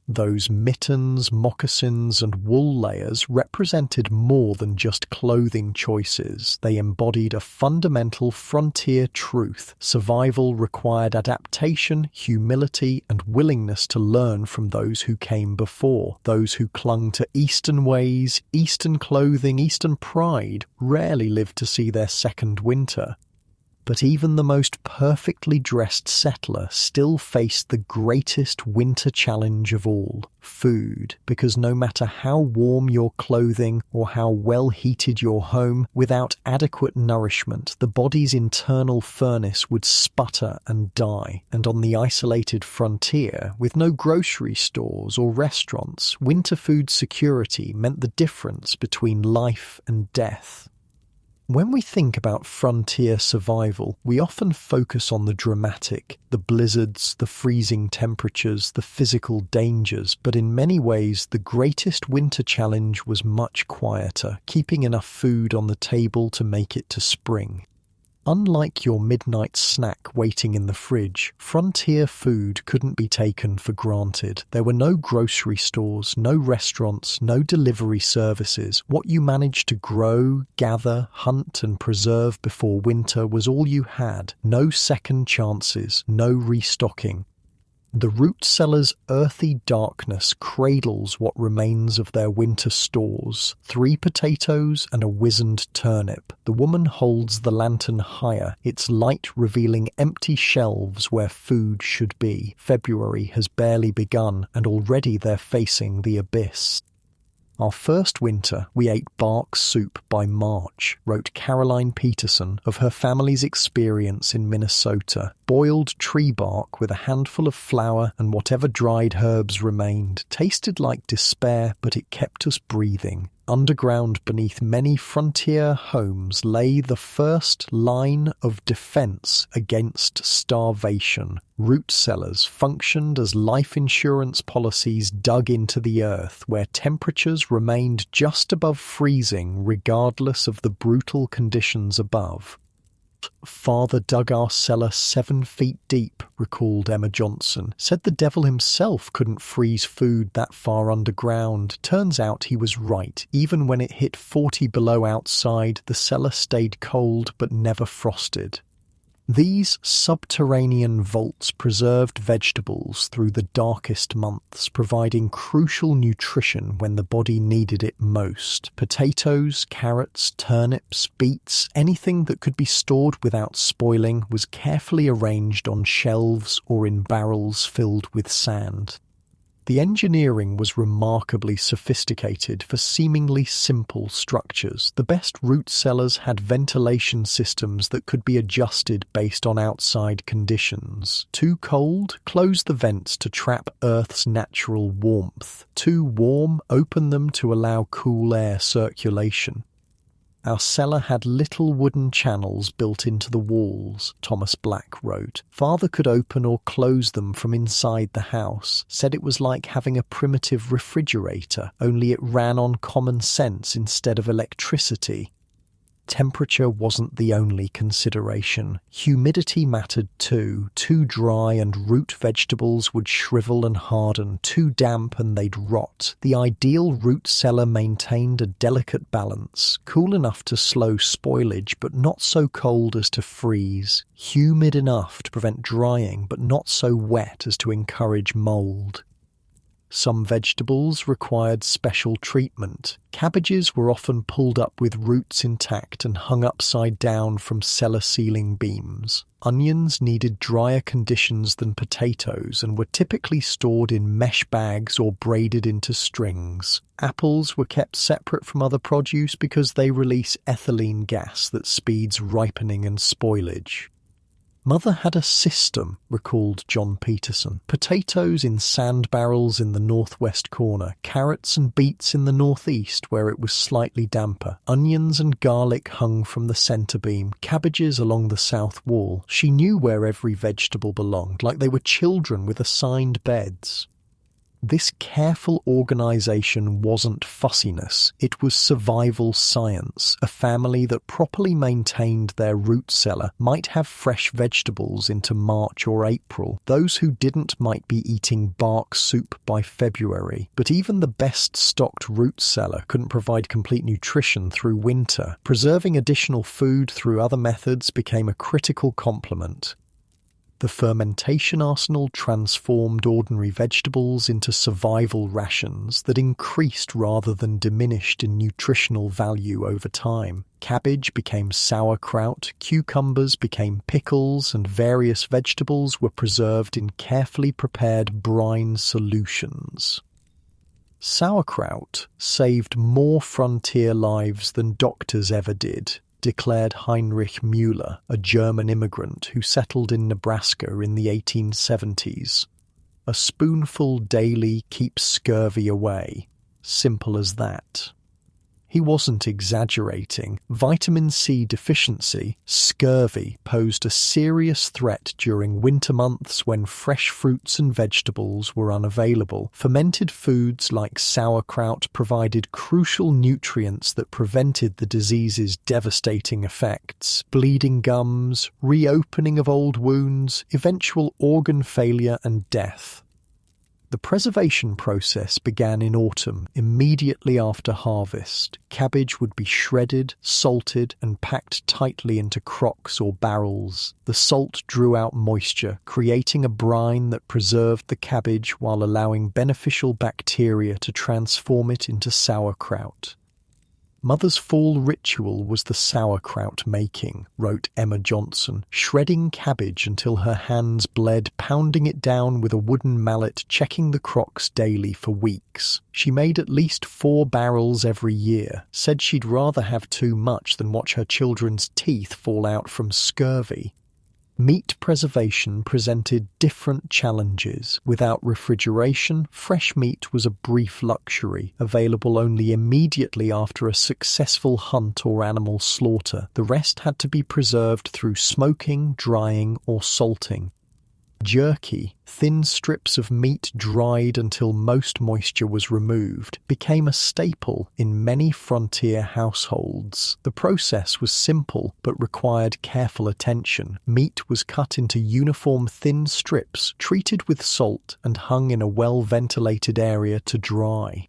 Those mittens, moccasins, and wool layers represented more than just clothing choices. They embodied a fundamental frontier truth. Survival required adaptation, humility, and willingness to learn from those who came before. Those who clung to Eastern ways, Eastern clothing, Eastern pride rarely lived to see their second winter. But even the most perfectly dressed settler still faced the greatest winter challenge of all, food, because no matter how warm your clothing or how well heated your home, without adequate nourishment, the body's internal furnace would sputter and die. And on the isolated frontier, with no grocery stores or restaurants, winter food security meant the difference between life and death. When we think about frontier survival, we often focus on the dramatic, the blizzards, the freezing temperatures, the physical dangers, but in many ways the greatest winter challenge was much quieter, keeping enough food on the table to make it to spring. Unlike your midnight snack waiting in the fridge, frontier food couldn't be taken for granted. There were no grocery stores, no restaurants, no delivery services. What you managed to grow, gather, hunt, and preserve before winter was all you had. No second chances, no restocking. The root cellar's earthy darkness cradles what remains of their winter stores. 3 potatoes and a wizened turnip. The woman holds the lantern higher, its light revealing empty shelves where food should be. February has barely begun, and already they're facing the abyss. "Our first winter, we ate bark soup by March," wrote Caroline Peterson of her family's experience in Minnesota. "Boiled tree bark with a handful of flour and whatever dried herbs remained. Tasted like despair, but it kept us breathing." Underground beneath many frontier homes lay the first line of defense against starvation. Root cellars functioned as life insurance policies dug into the earth, where temperatures remained just above freezing regardless of the brutal conditions above. "Father dug our cellar 7 feet deep," recalled Emma Johnson. "Said the devil himself couldn't freeze food that far underground. Turns out he was right. Even when it hit 40 below outside, the cellar stayed cold but never frosted." These subterranean vaults preserved vegetables through the darkest months, providing crucial nutrition when the body needed it most. Potatoes, carrots, turnips, beets, anything that could be stored without spoiling was carefully arranged on shelves or in barrels filled with sand. The engineering was remarkably sophisticated for seemingly simple structures. The best root cellars had ventilation systems that could be adjusted based on outside conditions. Too cold? Close the vents to trap Earth's natural warmth. Too warm? Open them to allow cool air circulation. "Our cellar had little wooden channels built into the walls," Thomas Black wrote. "Father could open or close them from inside the house. Said it was like having a primitive refrigerator, only it ran on common sense instead of electricity." Temperature wasn't the only consideration. Humidity mattered too. Too dry and root vegetables would shrivel and harden. Too damp and they'd rot. The ideal root cellar maintained a delicate balance, cool enough to slow spoilage but not so cold as to freeze, humid enough to prevent drying but not so wet as to encourage mold. Some vegetables required special treatment. Cabbages were often pulled up with roots intact and hung upside down from cellar ceiling beams. Onions needed drier conditions than potatoes and were typically stored in mesh bags or braided into strings. Apples were kept separate from other produce because they release ethylene gas that speeds ripening and spoilage. Mother had a system, recalled John Peterson. Potatoes in sand barrels in the northwest corner, carrots and beets in the northeast where it was slightly damper, onions and garlic hung from the centre beam, cabbages along the south wall. She knew where every vegetable belonged, like they were children with assigned beds. This careful organisation wasn't fussiness, it was survival science. A family that properly maintained their root cellar might have fresh vegetables into March or April. Those who didn't might be eating bark soup by February. But even the best stocked root cellar couldn't provide complete nutrition through winter. Preserving additional food through other methods became a critical complement. The fermentation arsenal transformed ordinary vegetables into survival rations that increased rather than diminished in nutritional value over time. Cabbage became sauerkraut, cucumbers became pickles, and various vegetables were preserved in carefully prepared brine solutions. Sauerkraut saved more frontier lives than doctors ever did, declared Heinrich Müller, a German immigrant who settled in Nebraska in the 1870s. A spoonful daily keeps scurvy away. Simple as that. He wasn't exaggerating. Vitamin C deficiency, scurvy, posed a serious threat during winter months when fresh fruits and vegetables were unavailable. Fermented foods like sauerkraut provided crucial nutrients that prevented the disease's devastating effects: bleeding gums, reopening of old wounds, eventual organ failure and death. The preservation process began in autumn, immediately after harvest. Cabbage would be shredded, salted, and packed tightly into crocks or barrels. The salt drew out moisture, creating a brine that preserved the cabbage while allowing beneficial bacteria to transform it into sauerkraut. Mother's fall ritual was the sauerkraut making, wrote Emma Johnson, shredding cabbage until her hands bled, pounding it down with a wooden mallet, checking the crocks daily for weeks. She made at least 4 barrels every year, said she'd rather have too much than watch her children's teeth fall out from scurvy. Meat preservation presented different challenges. Without refrigeration, fresh meat was a brief luxury, available only immediately after a successful hunt or animal slaughter. The rest had to be preserved through smoking, drying, or salting. Jerky, thin strips of meat dried until most moisture was removed, became a staple in many frontier households. The process was simple but required careful attention. Meat was cut into uniform thin strips, treated with salt, and hung in a well-ventilated area to dry.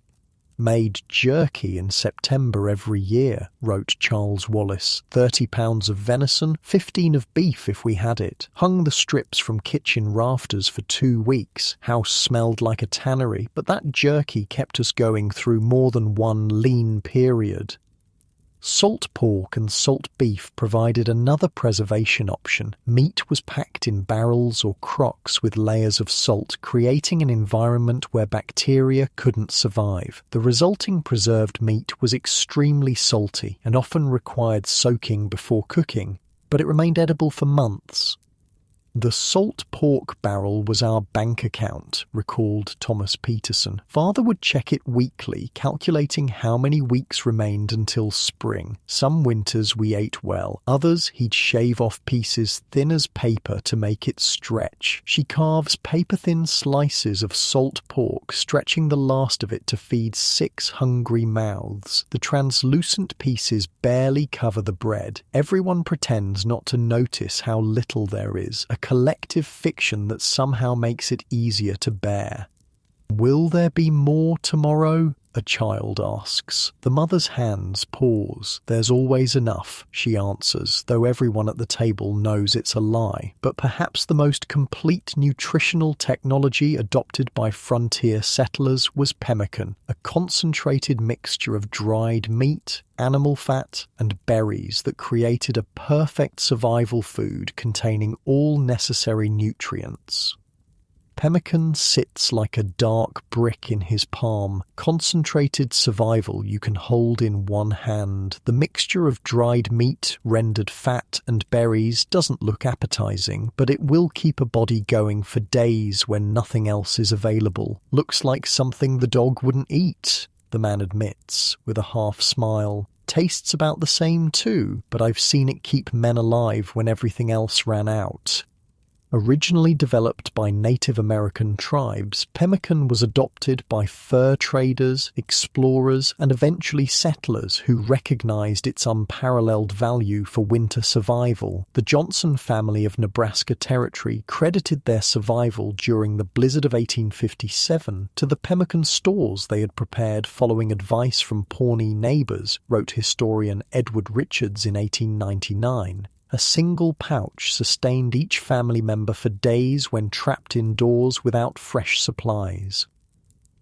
Made jerky in September every year, wrote Charles Wallace. 30 pounds of venison, 15 of beef if we had it. Hung the strips from kitchen rafters for 2 weeks. House smelled like a tannery, but that jerky kept us going through more than one lean period. Salt pork and salt beef provided another preservation option. Meat was packed in barrels or crocks with layers of salt, creating an environment where bacteria couldn't survive. The resulting preserved meat was extremely salty and often required soaking before cooking, but it remained edible for months. The salt pork barrel was our bank account, recalled Thomas Peterson. Father would check it weekly, calculating how many weeks remained until spring. Some winters we ate well. Others he'd shave off pieces thin as paper to make it stretch. She carves paper-thin slices of salt pork, stretching the last of it to feed 6 hungry mouths. The translucent pieces barely cover the bread. Everyone pretends not to notice how little there is, a collective fiction that somehow makes it easier to bear. Will there be more tomorrow? a child asks. The mother's hands pause. There's always enough, she answers, though everyone at the table knows it's a lie. But perhaps the most complete nutritional technology adopted by frontier settlers was pemmican, a concentrated mixture of dried meat, animal fat, and berries that created a perfect survival food containing all necessary nutrients. Pemmican sits like a dark brick in his palm, concentrated survival you can hold in one hand. The mixture of dried meat, rendered fat, and berries doesn't look appetizing, but it will keep a body going for days when nothing else is available. Looks like something the dog wouldn't eat, the man admits, with a half smile. Tastes about the same too, but I've seen it keep men alive when everything else ran out. Originally developed by Native American tribes, pemmican was adopted by fur traders, explorers, and eventually settlers who recognized its unparalleled value for winter survival. The Johnson family of Nebraska Territory credited their survival during the blizzard of 1857 to the pemmican stores they had prepared following advice from Pawnee neighbors, wrote historian Edward Richards in 1899. A single pouch sustained each family member for days when trapped indoors without fresh supplies.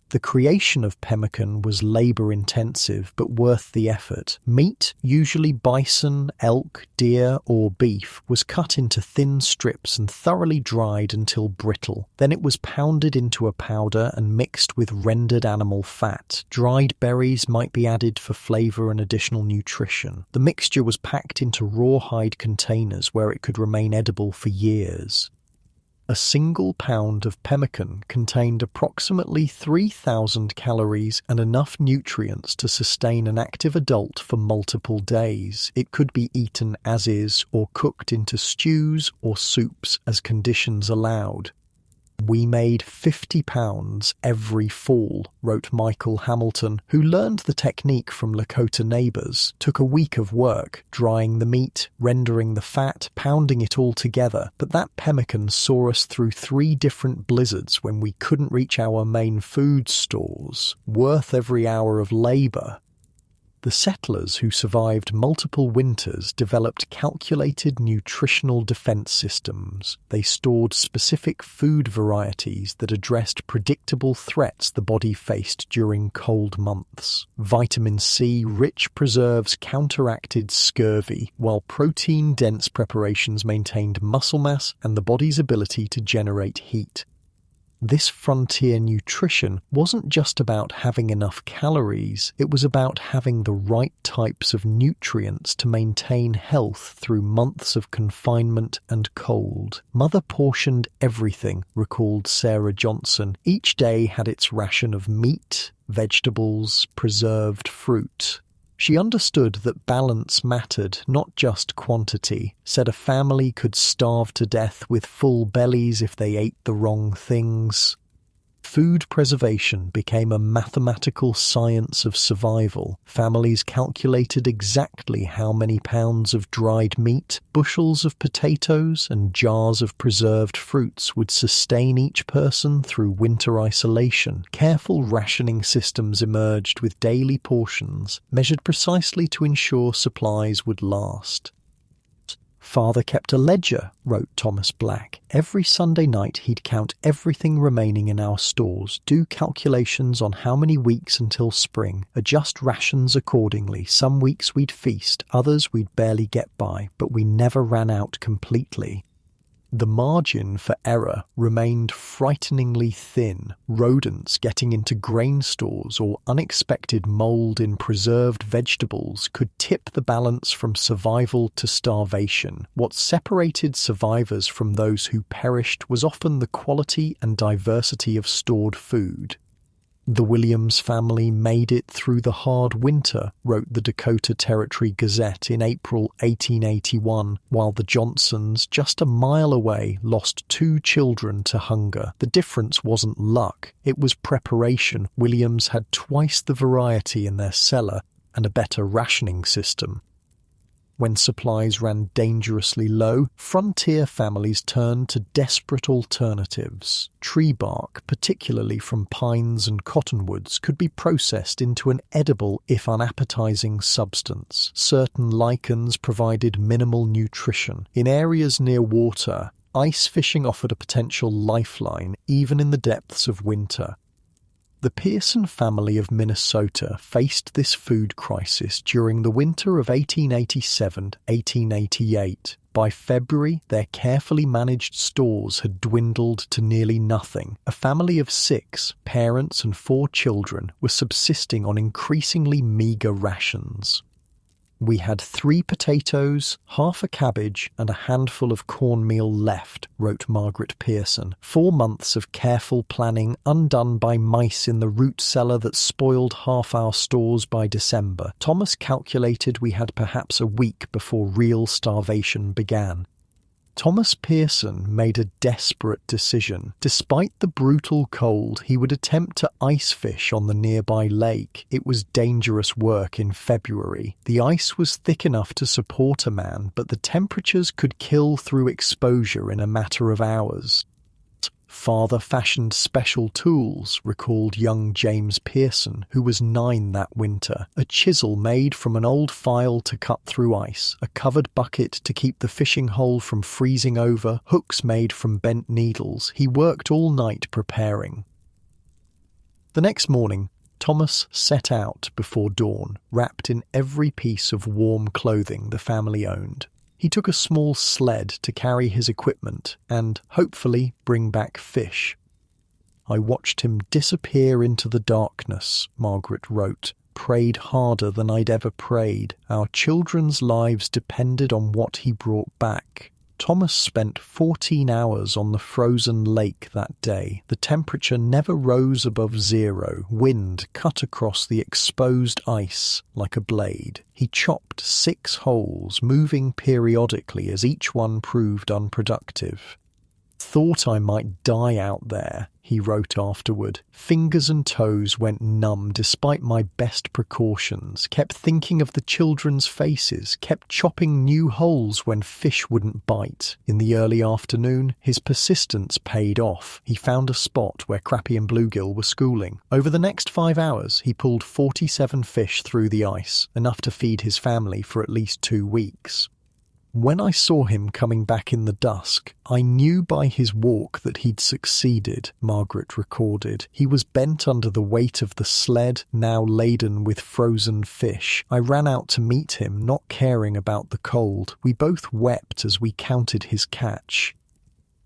The creation of pemmican was labor-intensive but worth the effort. Meat, usually bison, elk, deer, or beef, was cut into thin strips and thoroughly dried until brittle. Then it was pounded into a powder and mixed with rendered animal fat. Dried berries might be added for flavor and additional nutrition. The mixture was packed into rawhide containers where it could remain edible for years. A single pound of pemmican contained approximately 3,000 calories and enough nutrients to sustain an active adult for multiple days. It could be eaten as is or cooked into stews or soups as conditions allowed. "We made 50 pounds every fall," wrote Michael Hamilton, who learned the technique from Lakota neighbors. Took a week of work, drying the meat, rendering the fat, pounding it all together. But that pemmican saw us through 3 different blizzards when we couldn't reach our main food stores. Worth every hour of labor. The settlers who survived multiple winters developed calculated nutritional defense systems. They stored specific food varieties that addressed predictable threats the body faced during cold months. Vitamin C-rich preserves counteracted scurvy, while protein-dense preparations maintained muscle mass and the body's ability to generate heat. This frontier nutrition wasn't just about having enough calories, it was about having the right types of nutrients to maintain health through months of confinement and cold. Mother portioned everything, recalled Sarah Johnson. Each day had its ration of meat, vegetables, preserved fruit. She understood that balance mattered, not just quantity. Said a family could starve to death with full bellies if they ate the wrong things. Food preservation became a mathematical science of survival. Families calculated exactly how many pounds of dried meat, bushels of potatoes, and jars of preserved fruits would sustain each person through winter isolation. Careful rationing systems emerged with daily portions, measured precisely to ensure supplies would last. "Father kept a ledger," wrote Thomas Black. "Every Sunday night he'd count everything remaining in our stores, do calculations on how many weeks until spring, adjust rations accordingly. Some weeks we'd feast, others we'd barely get by, but we never ran out completely." The margin for error remained frighteningly thin. Rodents getting into grain stores or unexpected mold in preserved vegetables could tip the balance from survival to starvation. What separated survivors from those who perished was often the quality and diversity of stored food. "The Williams family made it through the hard winter," wrote the Dakota Territory Gazette in April 1881, while the Johnsons, just a mile away, lost 2 children to hunger. The difference wasn't luck, it was preparation. Williams had twice the variety in their cellar and a better rationing system. When supplies ran dangerously low, frontier families turned to desperate alternatives. Tree bark, particularly from pines and cottonwoods, could be processed into an edible if unappetizing substance. Certain lichens provided minimal nutrition. In areas near water, ice fishing offered a potential lifeline even in the depths of winter. The Pearson family of Minnesota faced this food crisis during the winter of 1887-1888. By February, their carefully managed stores had dwindled to nearly nothing. A family of 6, parents and 4 children, were subsisting on increasingly meager rations. "We had 3 potatoes, half a cabbage, and a handful of cornmeal left," wrote Margaret Pearson. 4 months of careful planning undone by mice in the root cellar that spoiled half our stores by December. Thomas calculated we had perhaps a week before real starvation began. Thomas Pearson made a desperate decision. Despite the brutal cold, he would attempt to ice fish on the nearby lake. It was dangerous work in February. The ice was thick enough to support a man, but the temperatures could kill through exposure in a matter of hours. "Father fashioned special tools," recalled young James Pearson, who was 9 that winter. "A chisel made from an old file to cut through ice, a covered bucket to keep the fishing hole from freezing over, hooks made from bent needles." He worked all night preparing. The next morning, Thomas set out before dawn, wrapped in every piece of warm clothing the family owned. He took a small sled to carry his equipment and, hopefully, bring back fish. "I watched him disappear into the darkness," Margaret wrote. "Prayed harder than I'd ever prayed. Our children's lives depended on what he brought back." Thomas spent 14 hours on the frozen lake that day. The temperature never rose above 0. Wind cut across the exposed ice like a blade. He chopped 6 holes, moving periodically as each one proved unproductive. "Thought I might die out there," he wrote afterward. "Fingers and toes went numb despite my best precautions. Kept thinking of the children's faces. Kept chopping new holes when fish wouldn't bite." In the early afternoon, his persistence paid off. He found a spot where crappie and bluegill were schooling. Over the next 5 hours, he pulled 47 fish through the ice, enough to feed his family for at least 2 weeks. "When I saw him coming back in the dusk, I knew by his walk that he'd succeeded," Margaret recorded. "He was bent under the weight of the sled, now laden with frozen fish. I ran out to meet him, not caring about the cold. We both wept as we counted his catch."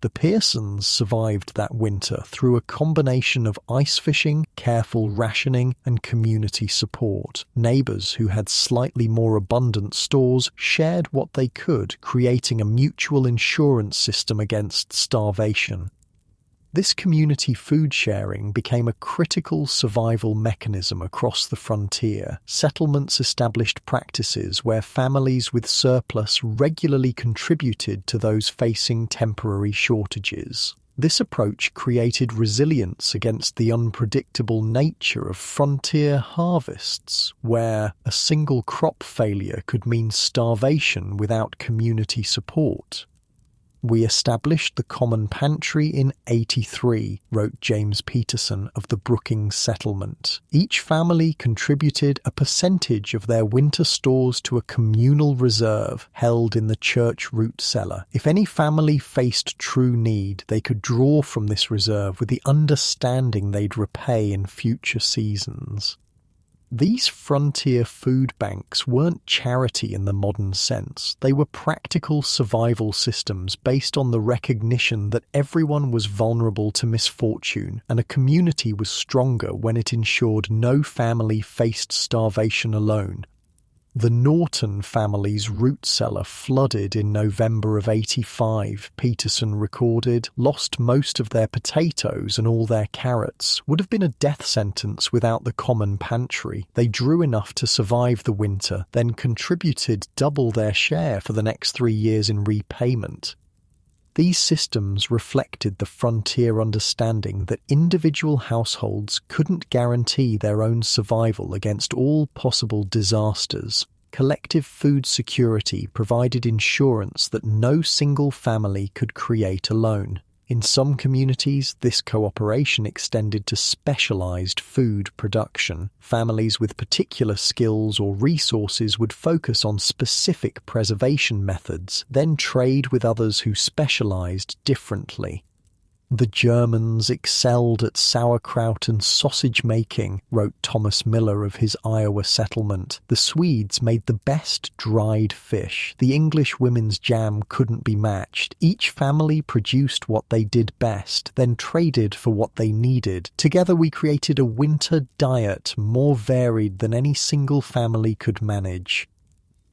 The Pearsons survived that winter through a combination of ice fishing, careful rationing, and community support. Neighbors who had slightly more abundant stores shared what they could, creating a mutual insurance system against starvation. This community food sharing became a critical survival mechanism across the frontier. Settlements established practices where families with surplus regularly contributed to those facing temporary shortages. This approach created resilience against the unpredictable nature of frontier harvests, where a single crop failure could mean starvation without community support. "We established the common pantry in 83, wrote James Peterson of the Brookings settlement. Each family contributed a percentage of their winter stores to a communal reserve held in the church root cellar. If any family faced true need, they could draw from this reserve with the understanding they'd repay in future seasons." These frontier food banks weren't charity in the modern sense. They were practical survival systems based on the recognition that everyone was vulnerable to misfortune, and a community was stronger when it ensured no family faced starvation alone. The Norton family's root cellar flooded in November of 85, Peterson recorded, lost most of their potatoes and all their carrots. Would have been a death sentence without the common pantry. They drew enough to survive the winter, then contributed double their share for the next 3 years in repayment. These systems reflected the frontier understanding that individual households couldn't guarantee their own survival against all possible disasters. Collective food security provided insurance that no single family could create alone. In some communities, this cooperation extended to specialized food production. Families with particular skills or resources would focus on specific preservation methods, then trade with others who specialized differently. The Germans excelled at sauerkraut and sausage making, wrote Thomas Miller of his Iowa settlement. The Swedes made the best dried fish. The English women's jam couldn't be matched. Each family produced what they did best, then traded for what they needed. Together we created a winter diet more varied than any single family could manage.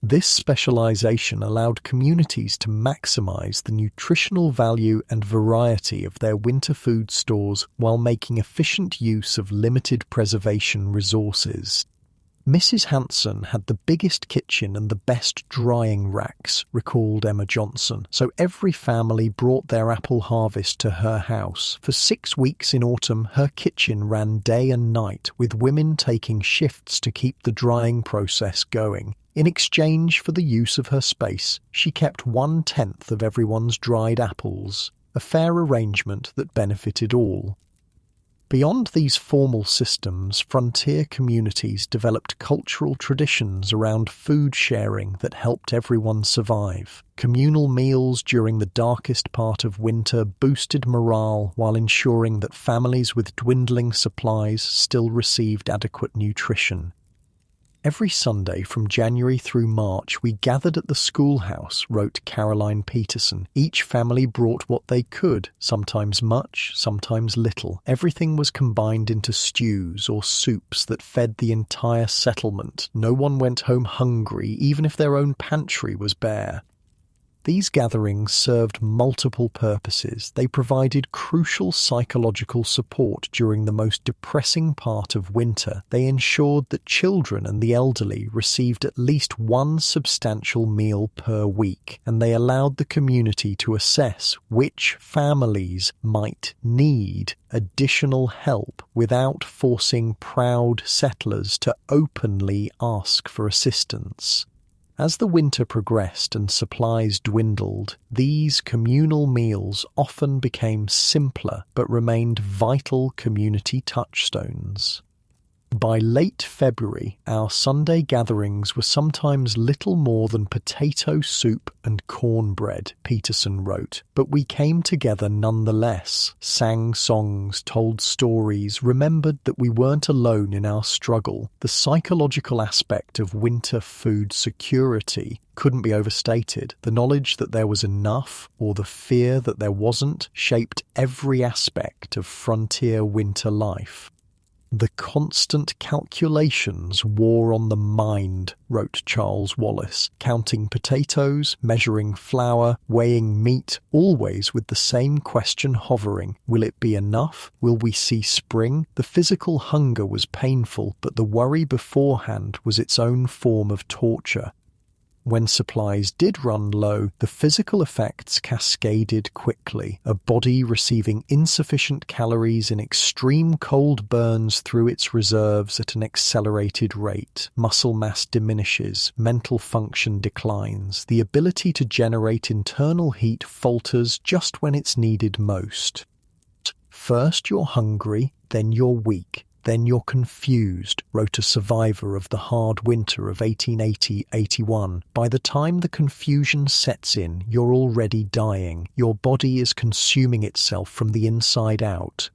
This specialization allowed communities to maximize the nutritional value and variety of their winter food stores while making efficient use of limited preservation resources. Mrs. Hanson had the biggest kitchen and the best drying racks, recalled Emma Johnson, so every family brought their apple harvest to her house. For 6 weeks in autumn, her kitchen ran day and night, with women taking shifts to keep the drying process going. In exchange for the use of her space, she kept 1/10 of everyone's dried apples, a fair arrangement that benefited all. Beyond these formal systems, frontier communities developed cultural traditions around food sharing that helped everyone survive. Communal meals during the darkest part of winter boosted morale while ensuring that families with dwindling supplies still received adequate nutrition. Every Sunday from January through March, we gathered at the schoolhouse, wrote Caroline Peterson. Each family brought what they could, sometimes much, sometimes little. Everything was combined into stews or soups that fed the entire settlement. No one went home hungry, even if their own pantry was bare. These gatherings served multiple purposes. They provided crucial psychological support during the most depressing part of winter. They ensured that children and the elderly received at least one substantial meal per week, and they allowed the community to assess which families might need additional help without forcing proud settlers to openly ask for assistance. As the winter progressed and supplies dwindled, these communal meals often became simpler but remained vital community touchstones. By late February, our Sunday gatherings were sometimes little more than potato soup and cornbread, Peterson wrote, but we came together nonetheless, sang songs, told stories, remembered that we weren't alone in our struggle. The psychological aspect of winter food security couldn't be overstated. The knowledge that there was enough, or the fear that there wasn't, shaped every aspect of frontier winter life. The constant calculations wore on the mind, wrote Charles Wallace, counting potatoes, measuring flour, weighing meat, always with the same question hovering. Will it be enough? Will we see spring? The physical hunger was painful, but the worry beforehand was its own form of torture. When supplies did run low, the physical effects cascaded quickly. A body receiving insufficient calories in extreme cold burns through its reserves at an accelerated rate. Muscle mass diminishes, mental function declines. The ability to generate internal heat falters just when it's needed most. First you're hungry, then you're weak. Then you're confused, wrote a survivor of the hard winter of 1880-81. By the time the confusion sets in, you're already dying. Your body is consuming itself from the inside out.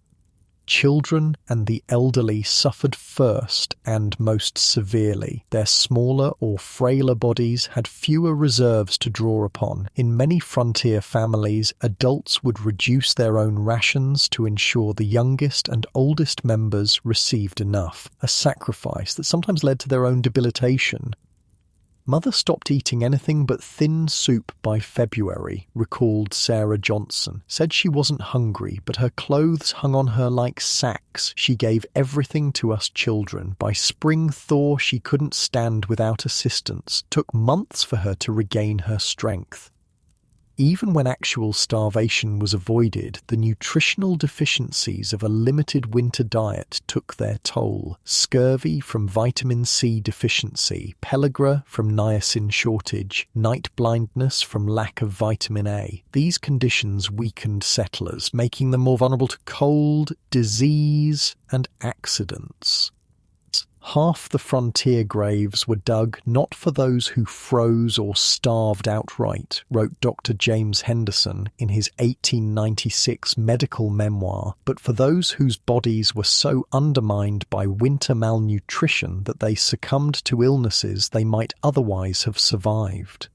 Children and the elderly suffered first and most severely. Their smaller or frailer bodies had fewer reserves to draw upon. In many frontier families, adults would reduce their own rations to ensure the youngest and oldest members received enough, a sacrifice that sometimes led to their own debilitation. Mother stopped eating anything but thin soup by February, recalled Sarah Johnson. Said she wasn't hungry, but her clothes hung on her like sacks. She gave everything to us children. By spring thaw, she couldn't stand without assistance. Took months for her to regain her strength. Even when actual starvation was avoided, the nutritional deficiencies of a limited winter diet took their toll. Scurvy from vitamin C deficiency, pellagra from niacin shortage, night blindness from lack of vitamin A. These conditions weakened settlers, making them more vulnerable to cold, disease, and accidents. Half the frontier graves were dug not for those who froze or starved outright, wrote Dr. James Henderson in his 1896 medical memoir, but for those whose bodies were so undermined by winter malnutrition that they succumbed to illnesses they might otherwise have survived.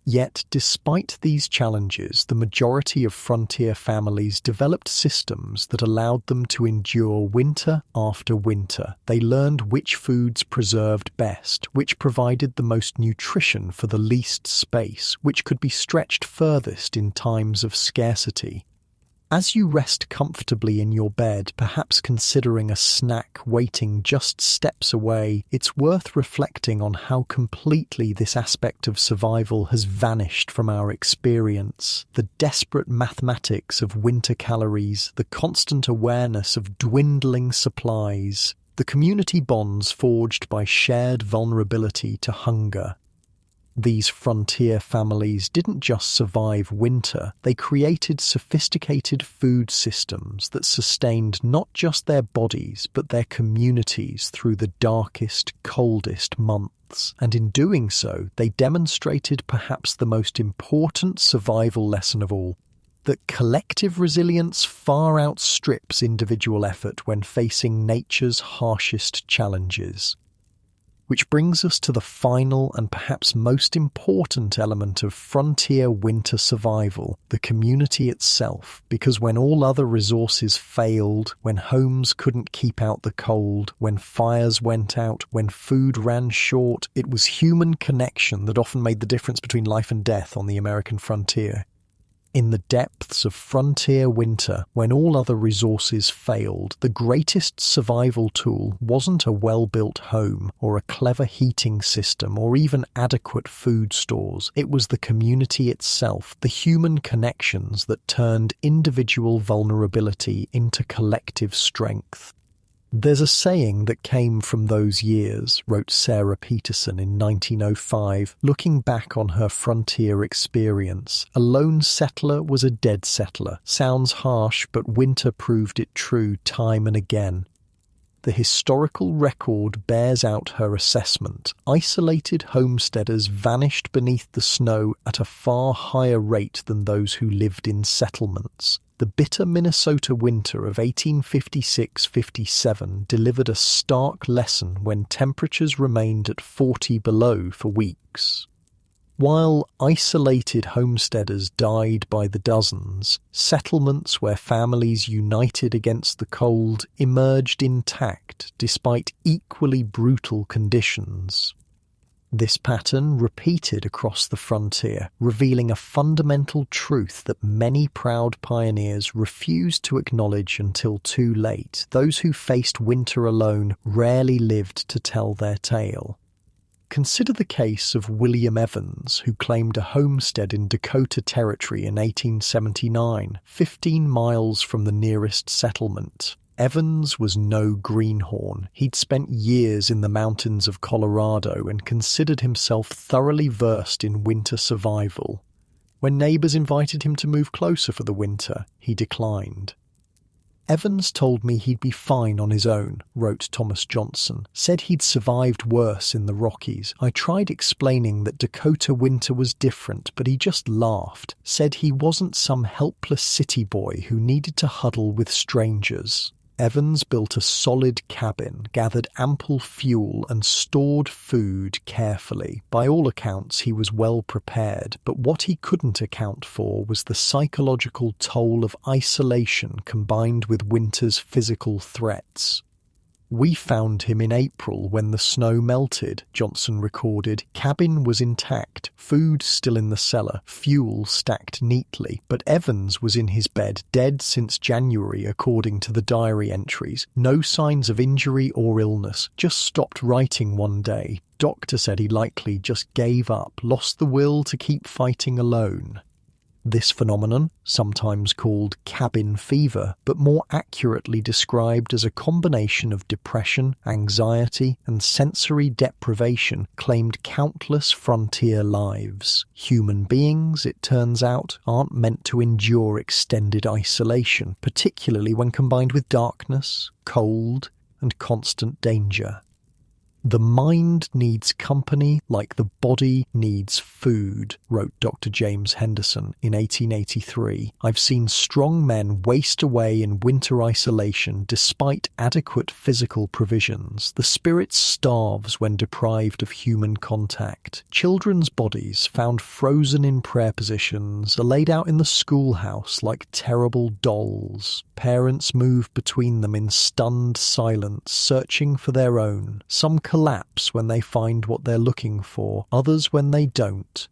Yet, despite these challenges, the majority of frontier families developed systems that allowed them to endure winter after winter. They learned which foods preserved best, which provided the most nutrition for the least space, which could be stretched furthest in times of scarcity. As you rest comfortably in your bed, perhaps considering a snack waiting just steps away, it's worth reflecting on how completely this aspect of survival has vanished from our experience. The desperate mathematics of winter calories, the constant awareness of dwindling supplies, the community bonds forged by shared vulnerability to hunger. These frontier families didn't just survive winter, they created sophisticated food systems that sustained not just their bodies but their communities through the darkest, coldest months. And in doing so, they demonstrated perhaps the most important survival lesson of all: that collective resilience far outstrips individual effort when facing nature's harshest challenges. Which brings us to the final and perhaps most important element of frontier winter survival, the community itself. Because when all other resources failed, when homes couldn't keep out the cold, when fires went out, when food ran short, it was human connection that often made the difference between life and death on the American frontier. In the depths of frontier winter, when all other resources failed, the greatest survival tool wasn't a well-built home or a clever heating system or even adequate food stores. It was the community itself, the human connections that turned individual vulnerability into collective strength. There's a saying that came from those years, wrote Sarah Peterson in 1905, looking back on her frontier experience. A lone settler was a dead settler. Sounds harsh, but winter proved it true time and again. The historical record bears out her assessment. Isolated homesteaders vanished beneath the snow at a far higher rate than those who lived in settlements. The bitter Minnesota winter of 1856-57 delivered a stark lesson when temperatures remained at 40 below for weeks. While isolated homesteaders died by the dozens, settlements where families united against the cold emerged intact despite equally brutal conditions. This pattern repeated across the frontier, revealing a fundamental truth that many proud pioneers refused to acknowledge until too late. Those who faced winter alone rarely lived to tell their tale. Consider the case of William Evans, who claimed a homestead in Dakota Territory in 1879, 15 miles from the nearest settlement. Evans was no greenhorn. He'd spent years in the mountains of Colorado and considered himself thoroughly versed in winter survival. When neighbors invited him to move closer for the winter, he declined. Evans told me he'd be fine on his own, wrote Thomas Johnson. Said he'd survived worse in the Rockies. I tried explaining that Dakota winter was different, but he just laughed. Said he wasn't some helpless city boy who needed to huddle with strangers. Evans built a solid cabin, gathered ample fuel, and stored food carefully. By all accounts, he was well prepared, but what he couldn't account for was the psychological toll of isolation combined with winter's physical threats. We found him in April when the snow melted, Johnson recorded. Cabin was intact, food still in the cellar, fuel stacked neatly, but Evans was in his bed, dead since January according to the diary entries. No signs of injury or illness, just stopped writing one day. Doctor said he likely just gave up, lost the will to keep fighting alone. This phenomenon, sometimes called cabin fever, but more accurately described as a combination of depression, anxiety, and sensory deprivation, claimed countless frontier lives. Human beings, it turns out, aren't meant to endure extended isolation, particularly when combined with darkness, cold, and constant danger. The mind needs company like the body needs food, wrote Dr. James Henderson in 1883. I've seen strong men waste away in winter isolation despite adequate physical provisions. The spirit starves when deprived of human contact. Children's bodies, found frozen in prayer positions, are laid out in the schoolhouse like terrible dolls. Parents move between them in stunned silence, searching for their own. Some collapse when they find what they're looking for, others when they don't.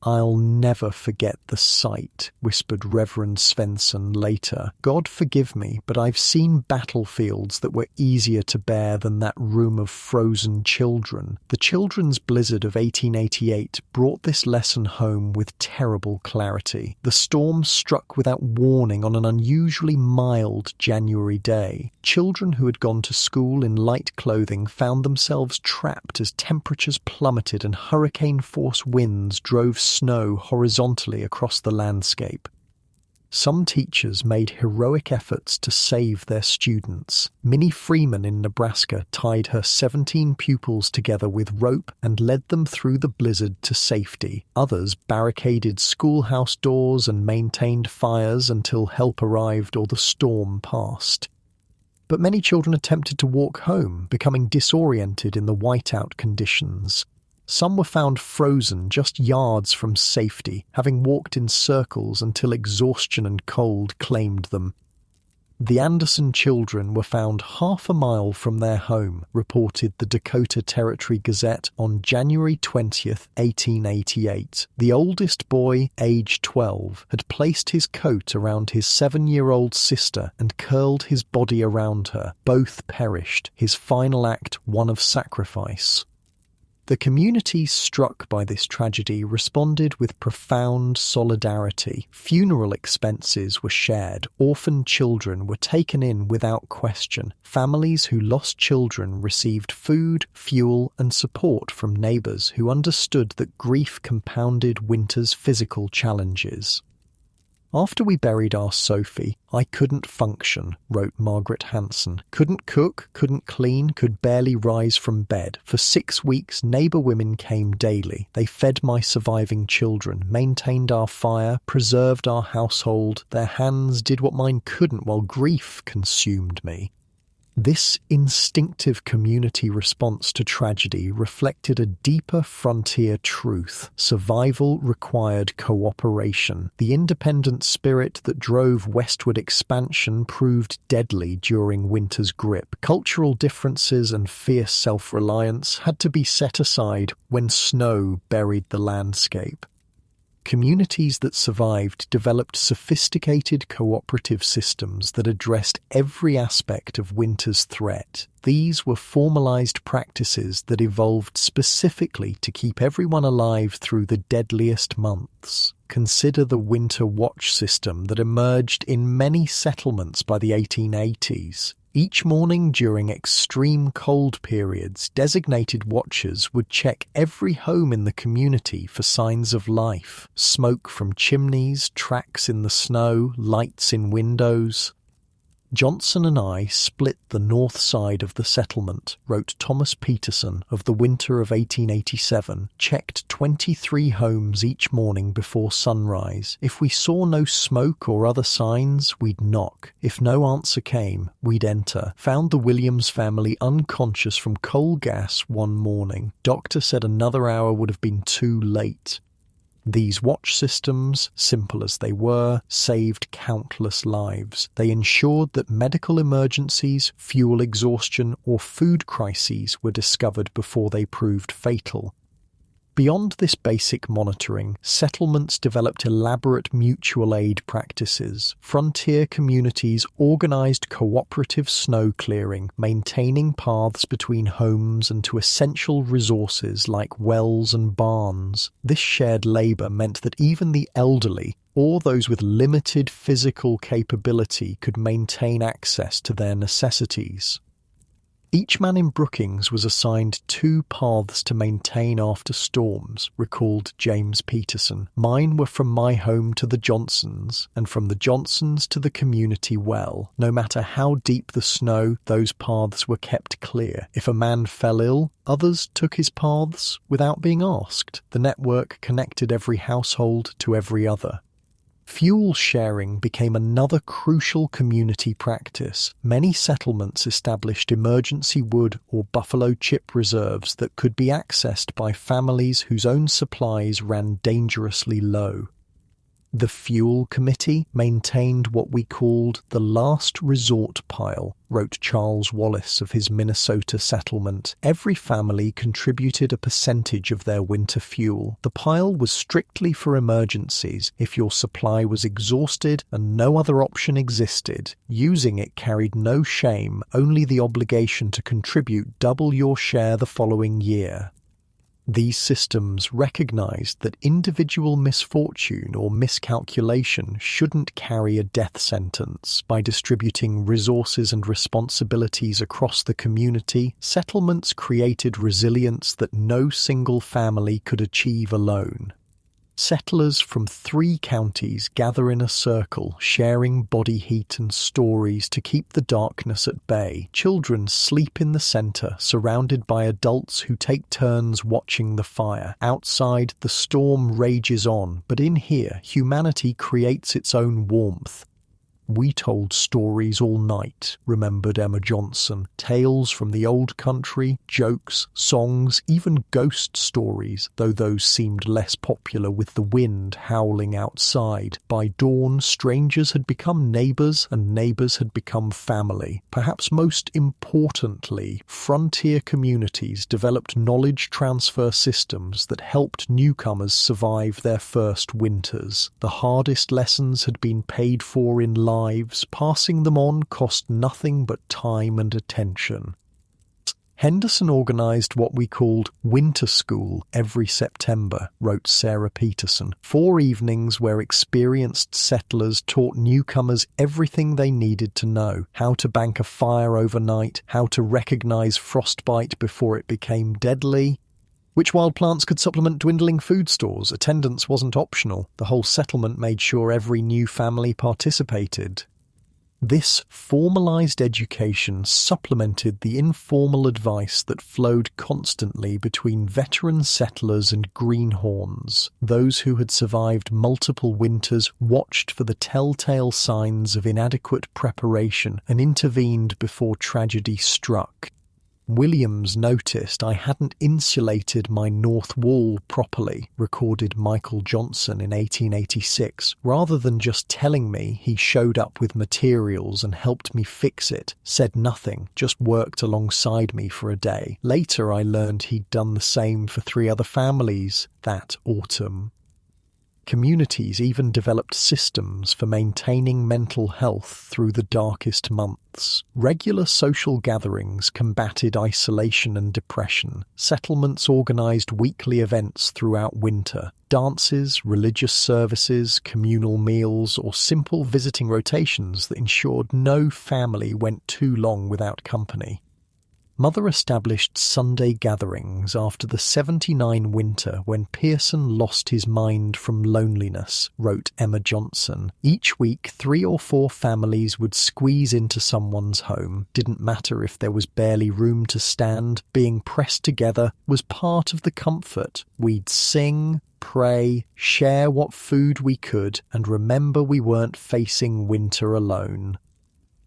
"I'll never forget the sight," whispered Reverend Svensson later. "God forgive me, but I've seen battlefields that were easier to bear than that room of frozen children." The children's blizzard of 1888 brought this lesson home with terrible clarity. The storm struck without warning on an unusually mild January day. Children who had gone to school in light clothing found themselves trapped as temperatures plummeted and hurricane-force winds drove snow horizontally across the landscape. Some teachers made heroic efforts to save their students. Minnie Freeman in Nebraska tied her 17 pupils together with rope and led them through the blizzard to safety. Others barricaded schoolhouse doors and maintained fires until help arrived or the storm passed. But many children attempted to walk home, becoming disoriented in the whiteout conditions. Some were found frozen just yards from safety, having walked in circles until exhaustion and cold claimed them. The Anderson children were found half a mile from their home, reported the Dakota Territory Gazette on January 20th, 1888. The oldest boy, age 12, had placed his coat around his 7-year-old sister and curled his body around her. Both perished, his final act one of sacrifice. The communities struck by this tragedy responded with profound solidarity. Funeral expenses were shared. Orphaned children were taken in without question. Families who lost children received food, fuel, and support from neighbours who understood that grief compounded winter's physical challenges. "After we buried our Sophie, I couldn't function," wrote Margaret Hanson. "Couldn't cook, couldn't clean, could barely rise from bed. For 6 weeks, neighbour women came daily. They fed my surviving children, maintained our fire, preserved our household. Their hands did what mine couldn't while grief consumed me." This instinctive community response to tragedy reflected a deeper frontier truth. Survival required cooperation. The independent spirit that drove westward expansion proved deadly during winter's grip. Cultural differences and fierce self-reliance had to be set aside when snow buried the landscape. Communities that survived developed sophisticated cooperative systems that addressed every aspect of winter's threat. These were formalized practices that evolved specifically to keep everyone alive through the deadliest months. Consider the winter watch system that emerged in many settlements by the 1880s. Each morning during extreme cold periods, designated watchers would check every home in the community for signs of life. Smoke from chimneys, tracks in the snow, lights in windows. "Johnson and I split the north side of the settlement," wrote Thomas Peterson of the winter of 1887, "checked 23 homes each morning before sunrise. If we saw no smoke or other signs, we'd knock. If no answer came, we'd enter. Found the Williams family unconscious from coal gas one morning. Doctor said another hour would have been too late." These watch systems, simple as they were, saved countless lives. They ensured that medical emergencies, fuel exhaustion, or food crises were discovered before they proved fatal. Beyond this basic monitoring, settlements developed elaborate mutual aid practices. Frontier communities organized cooperative snow clearing, maintaining paths between homes and to essential resources like wells and barns. This shared labor meant that even the elderly, or those with limited physical capability, could maintain access to their necessities. Each man in Brookings was assigned 2 paths to maintain after storms, recalled James Peterson. Mine were from my home to the Johnsons, and from the Johnsons to the community well. No matter how deep the snow, those paths were kept clear. If a man fell ill, others took his paths without being asked. The network connected every household to every other. Fuel sharing became another crucial community practice. Many settlements established emergency wood or buffalo chip reserves that could be accessed by families whose own supplies ran dangerously low. The Fuel Committee maintained what we called the last resort pile, wrote Charles Wallace of his Minnesota settlement. Every family contributed a percentage of their winter fuel. The pile was strictly for emergencies. If your supply was exhausted and no other option existed, using it carried no shame, only the obligation to contribute double your share the following year. These systems recognized that individual misfortune or miscalculation shouldn't carry a death sentence. By distributing resources and responsibilities across the community, settlements created resilience that no single family could achieve alone. Settlers from 3 counties gather in a circle, sharing body heat and stories to keep the darkness at bay. Children sleep in the center, surrounded by adults who take turns watching the fire. Outside, the storm rages on, but in here, humanity creates its own warmth. We told stories all night, remembered Emma Johnson. Tales from the old country, jokes, songs, even ghost stories, though those seemed less popular with the wind howling outside. By dawn, strangers had become neighbors, and neighbors had become family. Perhaps most importantly, frontier communities developed knowledge transfer systems that helped newcomers survive their first winters. The hardest lessons had been paid for in lives. Passing them on cost nothing but time and attention. Henderson organized what we called winter school every September, wrote Sarah Peterson. 4 evenings where experienced settlers taught newcomers everything they needed to know: how to bank a fire overnight, how to recognize frostbite before it became deadly, which wild plants could supplement dwindling food stores. Attendance wasn't optional. The whole settlement made sure every new family participated. This formalized education supplemented the informal advice that flowed constantly between veteran settlers and greenhorns. Those who had survived multiple winters watched for the telltale signs of inadequate preparation and intervened before tragedy struck. Williams noticed I hadn't insulated my north wall properly, recorded Michael Johnson in 1886. Rather than just telling me, he showed up with materials and helped me fix it, said nothing, just worked alongside me for a day. Later I learned he'd done the same for 3 other families that autumn. Communities even developed systems for maintaining mental health through the darkest months. Regular social gatherings combated isolation and depression. Settlements organized weekly events throughout winter. Dances, religious services, communal meals, or simple visiting rotations that ensured no family went too long without company. Mother established Sunday gatherings after the 79 winter when Pearson lost his mind from loneliness, wrote Emma Johnson. Each week, 3 or 4 families would squeeze into someone's home. Didn't matter if there was barely room to stand. Being pressed together was part of the comfort. We'd sing, pray, share what food we could, and remember we weren't facing winter alone.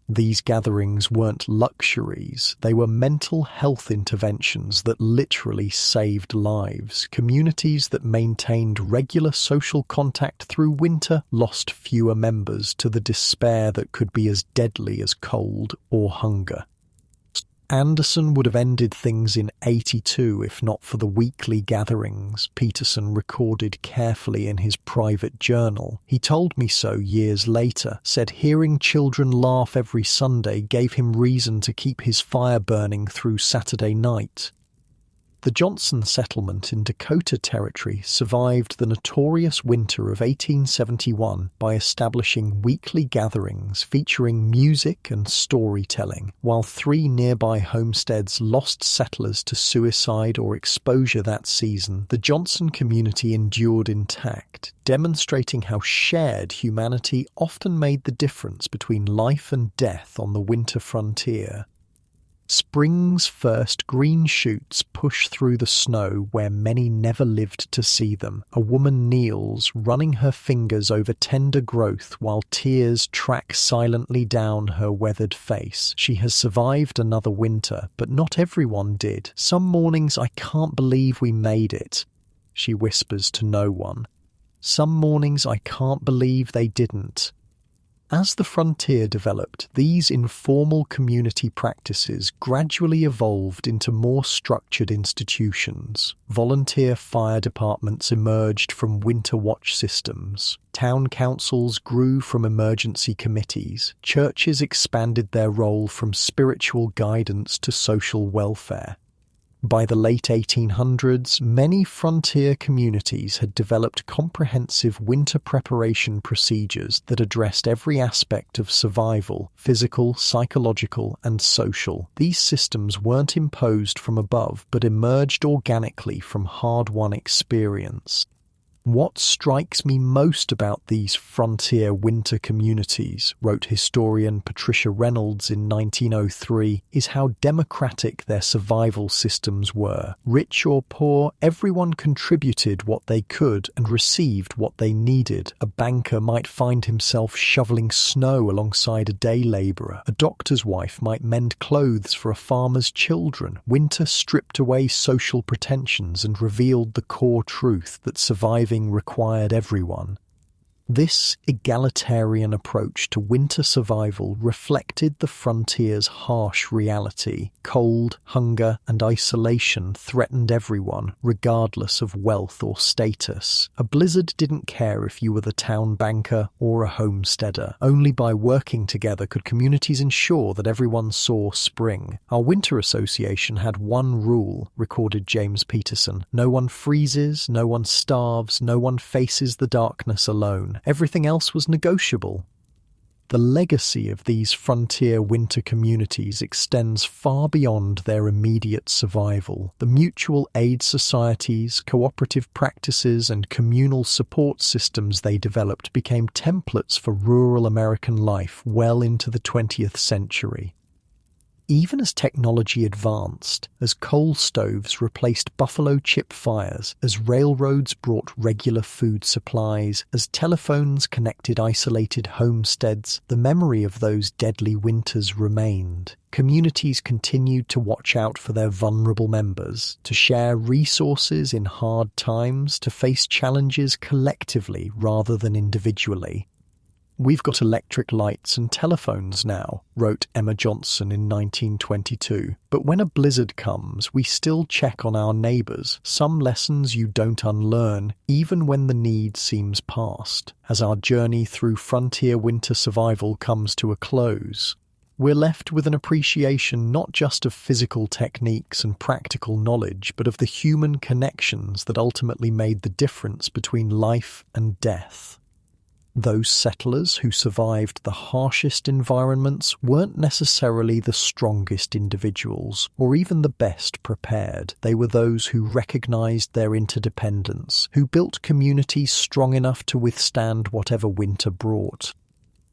These gatherings weren't luxuries, they were mental health interventions that literally saved lives. Communities that maintained regular social contact through winter lost fewer members to the despair that could be as deadly as cold or hunger. Anderson would have ended things in 82 if not for the weekly gatherings Peterson recorded carefully in his private journal. He told me so years later, said hearing children laugh every Sunday gave him reason to keep his fire burning through Saturday night. The Johnson settlement in Dakota Territory survived the notorious winter of 1871 by establishing weekly gatherings featuring music and storytelling. While 3 nearby homesteads lost settlers to suicide or exposure that season, the Johnson community endured intact, demonstrating how shared humanity often made the difference between life and death on the winter frontier. Spring's first green shoots push through the snow where many never lived to see them. A woman kneels, running her fingers over tender growth while tears track silently down her weathered face. She has survived another winter, but not everyone did. Some mornings I can't believe we made it, she whispers to no one. Some mornings I can't believe they didn't. As the frontier developed, these informal community practices gradually evolved into more structured institutions. Volunteer fire departments emerged from winter watch systems. Town councils grew from emergency committees. Churches expanded their role from spiritual guidance to social welfare. By the late 1800s, many frontier communities had developed comprehensive winter preparation procedures that addressed every aspect of survival, physical, psychological, and social. These systems weren't imposed from above, but emerged organically from hard-won experience. What strikes me most about these frontier winter communities, wrote historian Patricia Reynolds in 1903, is how democratic their survival systems were. Rich or poor, everyone contributed what they could and received what they needed. A banker might find himself shoveling snow alongside a day labourer. A doctor's wife might mend clothes for a farmer's children. Winter stripped away social pretensions and revealed the core truth that surviving required everyone. This egalitarian approach to winter survival reflected the frontier's harsh reality. Cold, hunger, and isolation threatened everyone, regardless of wealth or status. A blizzard didn't care if you were the town banker or a homesteader. Only by working together could communities ensure that everyone saw spring. Our winter association had one rule, recorded James Peterson. No one freezes, no one starves, no one faces the darkness alone. Everything else was negotiable. The legacy of these frontier winter communities extends far beyond their immediate survival. The mutual aid societies, cooperative practices, and communal support systems they developed became templates for rural American life well into the 20th century. Even as technology advanced, as coal stoves replaced buffalo chip fires, as railroads brought regular food supplies, as telephones connected isolated homesteads, the memory of those deadly winters remained. Communities continued to watch out for their vulnerable members, to share resources in hard times, to face challenges collectively rather than individually. "We've got electric lights and telephones now," wrote Emma Johnson in 1922. "But when a blizzard comes, we still check on our neighbours. Some lessons you don't unlearn, even when the need seems past." As our journey through frontier winter survival comes to a close, we're left with an appreciation not just of physical techniques and practical knowledge, but of the human connections that ultimately made the difference between life and death. Those settlers who survived the harshest environments weren't necessarily the strongest individuals, or even the best prepared. They were those who recognized their interdependence, who built communities strong enough to withstand whatever winter brought.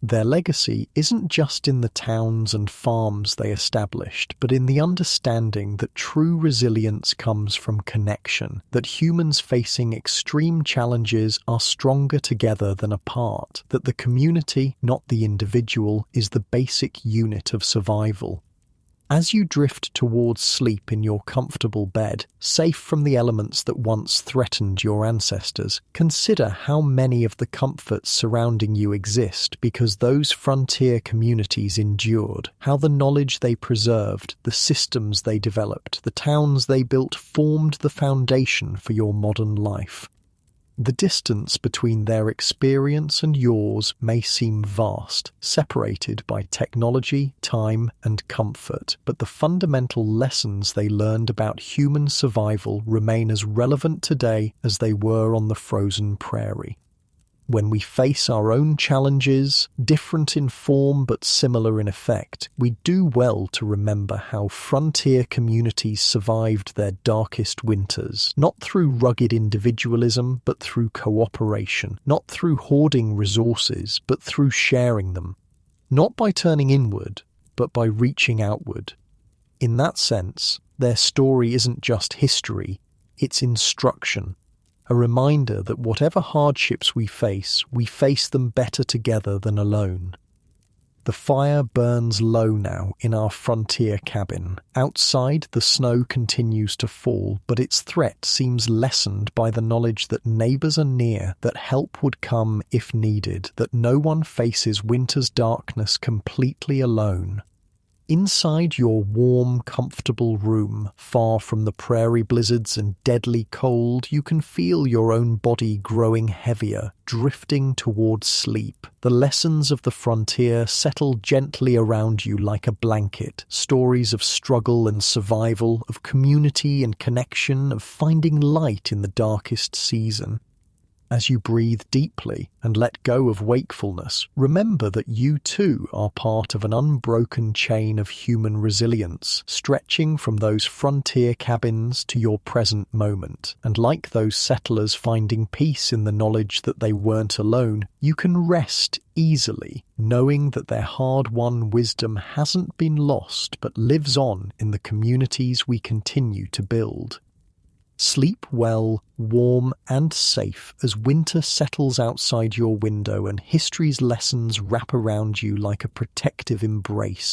Their legacy isn't just in the towns and farms they established, but in the understanding that true resilience comes from connection, that humans facing extreme challenges are stronger together than apart, that the community, not the individual, is the basic unit of survival. As you drift towards sleep in your comfortable bed, safe from the elements that once threatened your ancestors, consider how many of the comforts surrounding you exist because those frontier communities endured, how the knowledge they preserved, the systems they developed, the towns they built formed the foundation for your modern life. The distance between their experience and yours may seem vast, separated by technology, time, and comfort, but the fundamental lessons they learned about human survival remain as relevant today as they were on the frozen prairie. When we face our own challenges, different in form but similar in effect, we do well to remember how frontier communities survived their darkest winters, not through rugged individualism but through cooperation, not through hoarding resources but through sharing them, not by turning inward but by reaching outward. In that sense, their story isn't just history, it's instruction. A reminder that whatever hardships we face them better together than alone. The fire burns low now in our frontier cabin. Outside, the snow continues to fall, but its threat seems lessened by the knowledge that neighbours are near, that help would come if needed, that no one faces winter's darkness completely alone. Inside your warm, comfortable room, far from the prairie blizzards and deadly cold, you can feel your own body growing heavier, drifting towards sleep. The lessons of the frontier settle gently around you like a blanket. Stories of struggle and survival, of community and connection, of finding light in the darkest season. As you breathe deeply and let go of wakefulness, remember that you too are part of an unbroken chain of human resilience, stretching from those frontier cabins to your present moment. And like those settlers finding peace in the knowledge that they weren't alone, you can rest easily, knowing that their hard-won wisdom hasn't been lost but lives on in the communities we continue to build. Sleep well, warm and safe as winter settles outside your window and history's lessons wrap around you like a protective embrace.